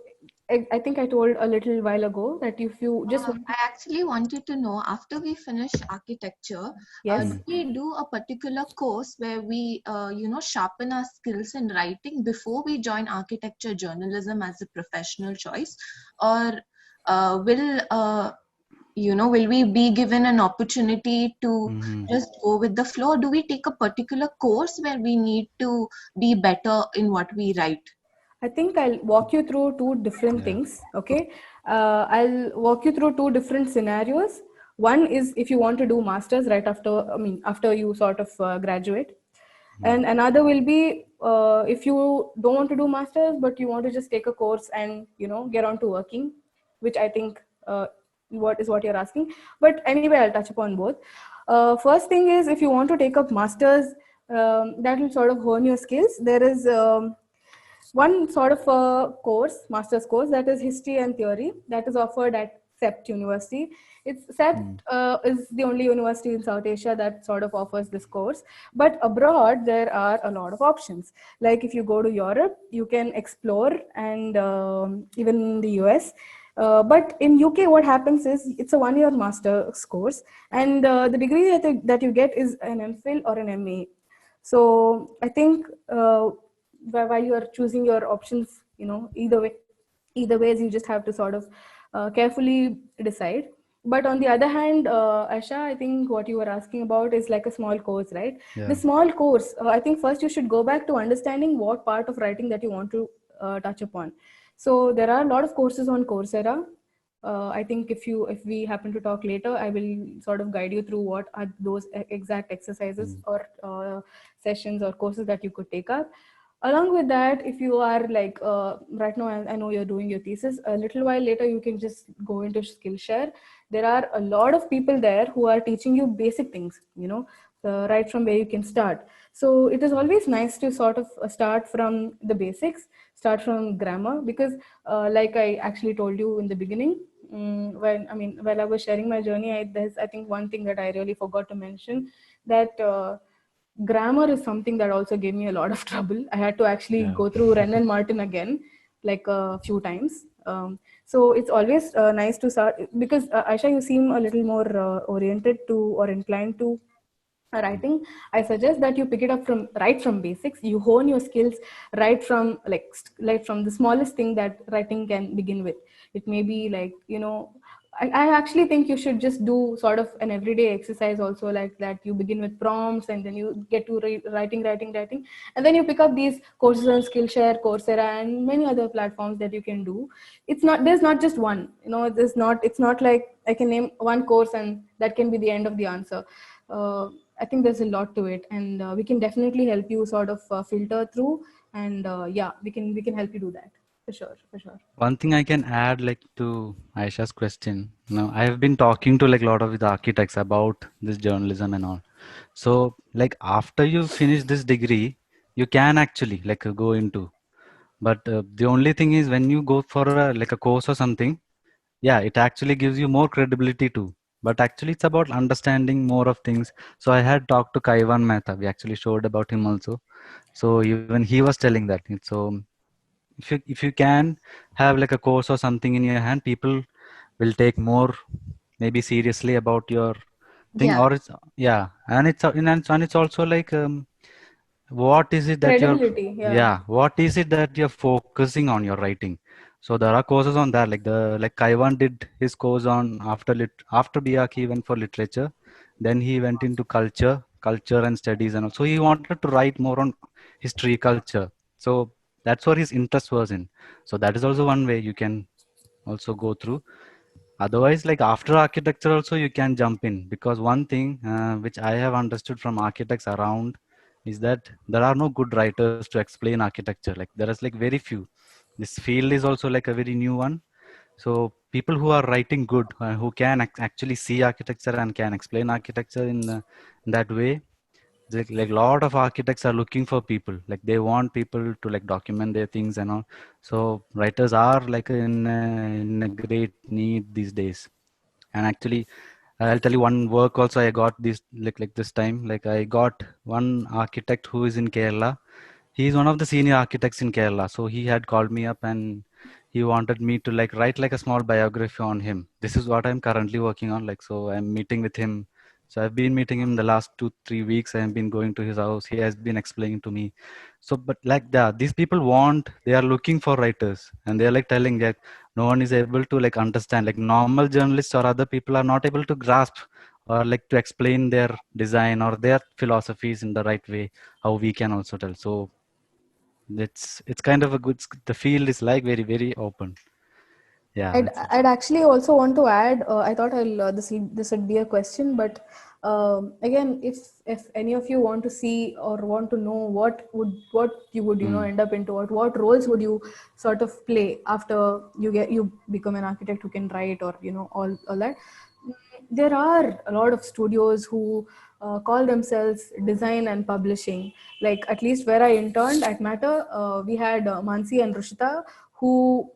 I think I told a little while ago that if you just want I actually wanted to know, after we finish architecture, yes, do we do a particular course where we, sharpen our skills in writing before we join architecture journalism as a professional choice, or will we be given an opportunity to just go with the flow? Do we take a particular course where we need to be better in what we write? I think I'll walk you through two different things. Okay. I'll walk you through two different scenarios. One is if you want to do masters right after you sort of graduate. And another will be if you don't want to do masters, but you want to just take a course and, get on to working, which I think what you're asking. But anyway, I'll touch upon both. First thing is, if you want to take up masters, that will sort of hone your skills. There is one sort of a master's course, that is history and theory, that is offered at CEPT University. CEPT is the only university in South Asia that sort of offers this course. But abroad, there are a lot of options. Like if you go to Europe, you can explore, and even in the US. But in UK, what happens is it's a 1-year master's course, and the degree that you get is an MPhil or an MA. So I think while you are choosing your options, either ways, you just have to sort of carefully decide. But on the other hand, Asha, I think what you were asking about is like a small course, right? Yeah. The small course, I think first you should go back to understanding what part of writing that you want to touch upon. So there are a lot of courses on Coursera. I think if we happen to talk later, I will sort of guide you through what are those exact exercises or sessions or courses that you could take up. Along with that, if you are like, right now, I know you're doing your thesis, a little while later, you can just go into Skillshare. There are a lot of people there who are teaching you basic things, right from where you can start. So it is always nice to sort of start from the basics, start from grammar, because like I actually told you in the beginning, while I was sharing my journey, there's, I think, one thing that I really forgot to mention, that grammar is something that also gave me a lot of trouble. I had to actually go through Wren and Martin again, like a few times. So it's always nice to start, because Aisha, you seem a little more oriented to or inclined to writing. I suggest that you pick it up right from basics. You hone your skills right from like from the smallest thing that writing can begin with. It may be like, I actually think you should just do sort of an everyday exercise also, like that. You begin with prompts and then you get to writing, and then you pick up these courses on Skillshare, Coursera, and many other platforms that you can do. There's not just one, it's not like I can name one course and that can be the end of the answer. I think there's a lot to it, and we can definitely help you sort of filter through, and yeah, we can help you do that for sure, for sure. One thing I can add, like to Aisha's question, I have been talking to like a lot of the architects about this journalism and all. So like after you finish this degree, you can actually like go into, but the only thing is when you go for like a course or something, yeah, it actually gives you more credibility too. But actually it's about understanding more of things. So I had talked to Kaivan Mehta. We actually showed about him also. So even he was telling that. So if you can have like a course or something in your hand, people will take more maybe seriously about your thing. Yeah. Or it's, yeah, and it's also like what is it that you're, Credibility, yeah. yeah, what is it that you're focusing on your writing. So there are courses on that, like Kaiwan did his course on after BArch he went for literature, then he went into culture and studies, and also he wanted to write more on history, culture. So that's what his interest was in. So that is also one way you can also go through. Otherwise, like after architecture also you can jump in, because one thing which I have understood from architects around is that there are no good writers to explain architecture. Like there is like very few. This field is also like a very new one. So people who are writing good, who can actually see architecture and can explain architecture in that way, like a lot of architects are looking for people. Like they want people to like document their things and all. So writers are like in a great need these days. And actually I'll tell you one work also I got this like this time. Like I got one architect who is in Kerala. He's one of the senior architects in Kerala. So he had called me up and he wanted me to like write like a small biography on him. This is what I'm currently working on. Like, so I'm meeting with him. So I've been meeting him the last 2-3 weeks. I have been going to his house. He has been explaining to me. So, but like that, these people they are looking for writers, and they're like telling that no one is able to like understand, like normal journalists or other people are not able to grasp or like to explain their design or their philosophies in the right way, how we can also tell. So it's kind of a good, the field is like very very open. Yeah, that's it. I'd actually also want to add. I thought this would be a question, but again, if any of you want to see or want to know what you would end up into, what roles would you sort of play after you become an architect who can write, or all that. There are a lot of studios who call themselves design and publishing. Like at least where I interned at Matter, we had Mansi and Rushita who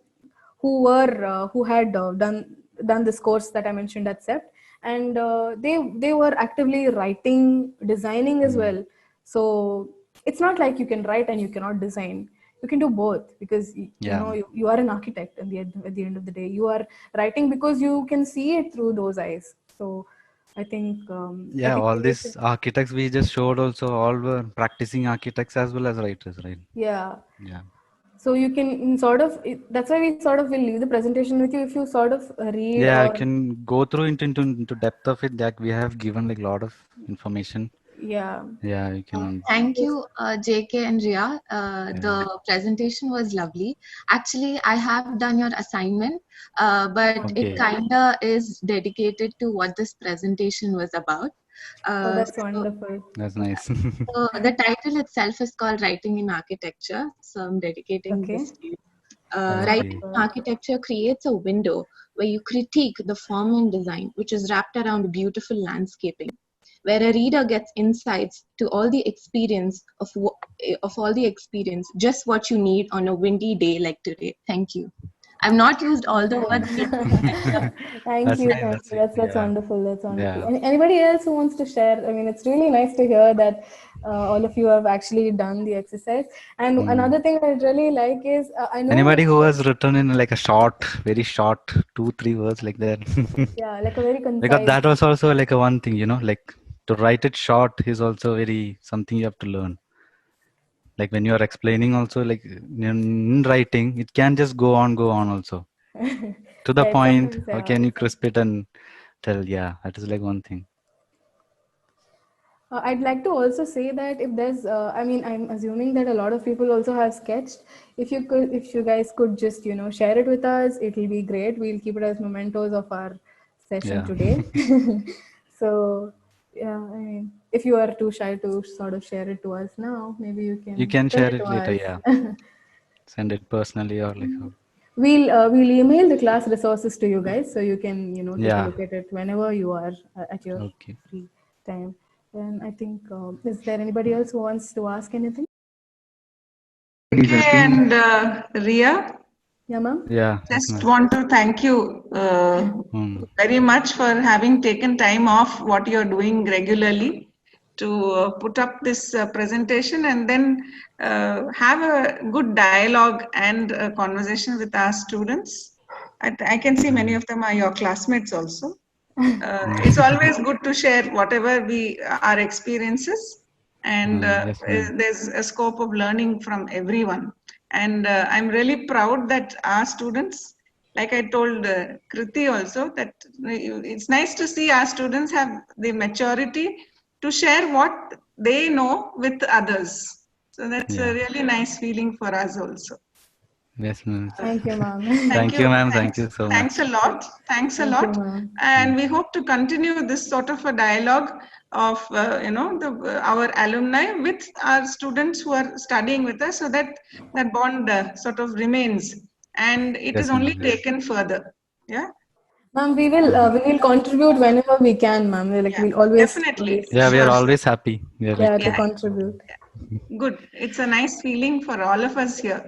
had done this course that I mentioned at CEPT, and they were actively writing, designing as well. So it's not like you can write and you cannot design. You can do both, because you are an architect, and at the end of the day you are writing because you can see it through those eyes. So I think All these architects we just showed also all were practicing architects as well as writers, right? Yeah. Yeah. So you can sort of, that's why we sort of will leave the presentation with you. If you sort of read, I or can go through into depth of it, that we have given like a lot of information. Yeah, you can. Thank you, JK and Ria. The presentation was lovely. Actually, I have done your assignment, but it kinda is dedicated to what this presentation was about. That's wonderful. That's nice. So the title itself is called Writing in Architecture. So I'm dedicating this to you. Writing in architecture creates a window where you critique the form and design, which is wrapped around beautiful landscaping, where a reader gets insights to all the experience of all the experience, just what you need on a windy day like today. Thank you. I've not used all the words. Thank you. That's wonderful. That's wonderful. Yeah. Anybody else who wants to share? I mean, it's really nice to hear that all of you have actually done the exercise. And another thing I really like is I know anybody who has written in like a short, very short 2-3 words like that. Yeah, like a very concise. Because that was also like a one thing, like to write it short is also very something you have to learn. Like when you are explaining also, like in writing, it can just go on also. To the Yeah, it's point, sometimes, or can you crisp it and tell? Yeah, that is like one thing. I'd like to also say that if there's, I mean, I'm assuming that a lot of people also have sketched. If you guys could just, share it with us, it will be great. We'll keep it as mementos of our session Yeah. today. So, yeah, I mean, if you are too shy to sort of share it to us now, maybe you You can can send share it it to later. us. Yeah. Send it personally or like. We'll email the class resources to you guys, so you can take a Yeah. look at it whenever you are at your Okay. free time. And I think is there anybody else who wants to ask anything? Okay, and Ria, Yeah, ma'am. Yeah. Yes, just ma'am. want to thank you very much for having taken time off what you're doing regularly to put up this presentation and then have a good dialogue and conversation with our students. I can see many of them are your classmates also. It's always good to share whatever our experiences, and Yes, ma'am. there's a scope of learning from everyone. And I'm really proud that our students, like I told Kriti also, that it's nice to see our students have the maturity to share what they know with others. So that's a really nice feeling for us also. Yes, ma'am. Thank you, ma'am. Thank you, ma'am. Thank you so much. Thanks a lot. Thanks a Thank you, lot. ma'am. And we hope to continue this sort of a dialogue of our alumni with our students who are studying with us, so that that bond sort of remains, and it is Yes, only ma'am. taken further. Yeah. Ma'am, we will contribute whenever we can, ma'am. We'll always Definitely. Yeah, we are Sure. always happy. We are like, to contribute. Good. It's a nice feeling for all of us here.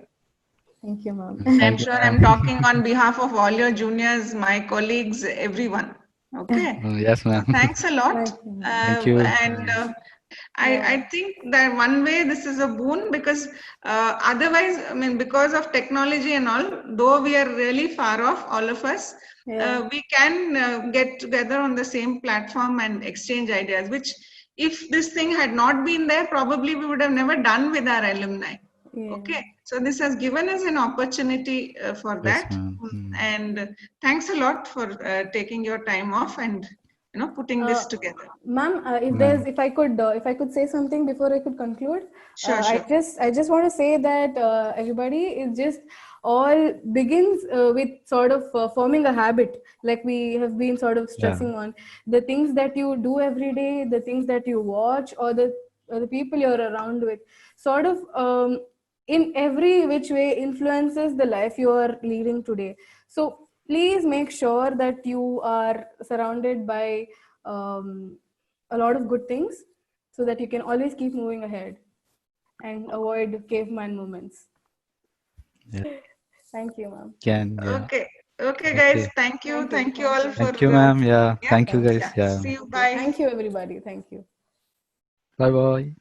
Thank you, ma'am. I'm thank you, sure ma'am. I'm talking on behalf of all your juniors, my colleagues, everyone. Okay. Yes, ma'am. Thanks a lot. Thank you. And I think that one way this is a boon, because otherwise, I mean, because of technology and all, though we are really far off, all of us, we can get together on the same platform and exchange ideas, which if this thing had not been there, probably we would have never done with our alumni. Okay, so this has given us an opportunity for Yes, that, ma'am. and thanks a lot for taking your time off and putting this together. Ma'am, if I could say something before I could conclude. Sure. I just want to say that everybody is just all begins with sort of forming a habit, like we have been sort of stressing on the things that you do every day, the things that you watch, or the people you're around with, sort of in every which way influences the life you are leading today. So please make sure that you are surrounded by a lot of good things, so that you can always keep moving ahead and avoid caveman moments. Yeah. Thank you, ma'am. Okay, guys. Thank you all for. Thank you, ma'am. Yeah. Thank you, guys. Yeah. See you. Bye. Thank you, everybody. Thank you. Bye, bye.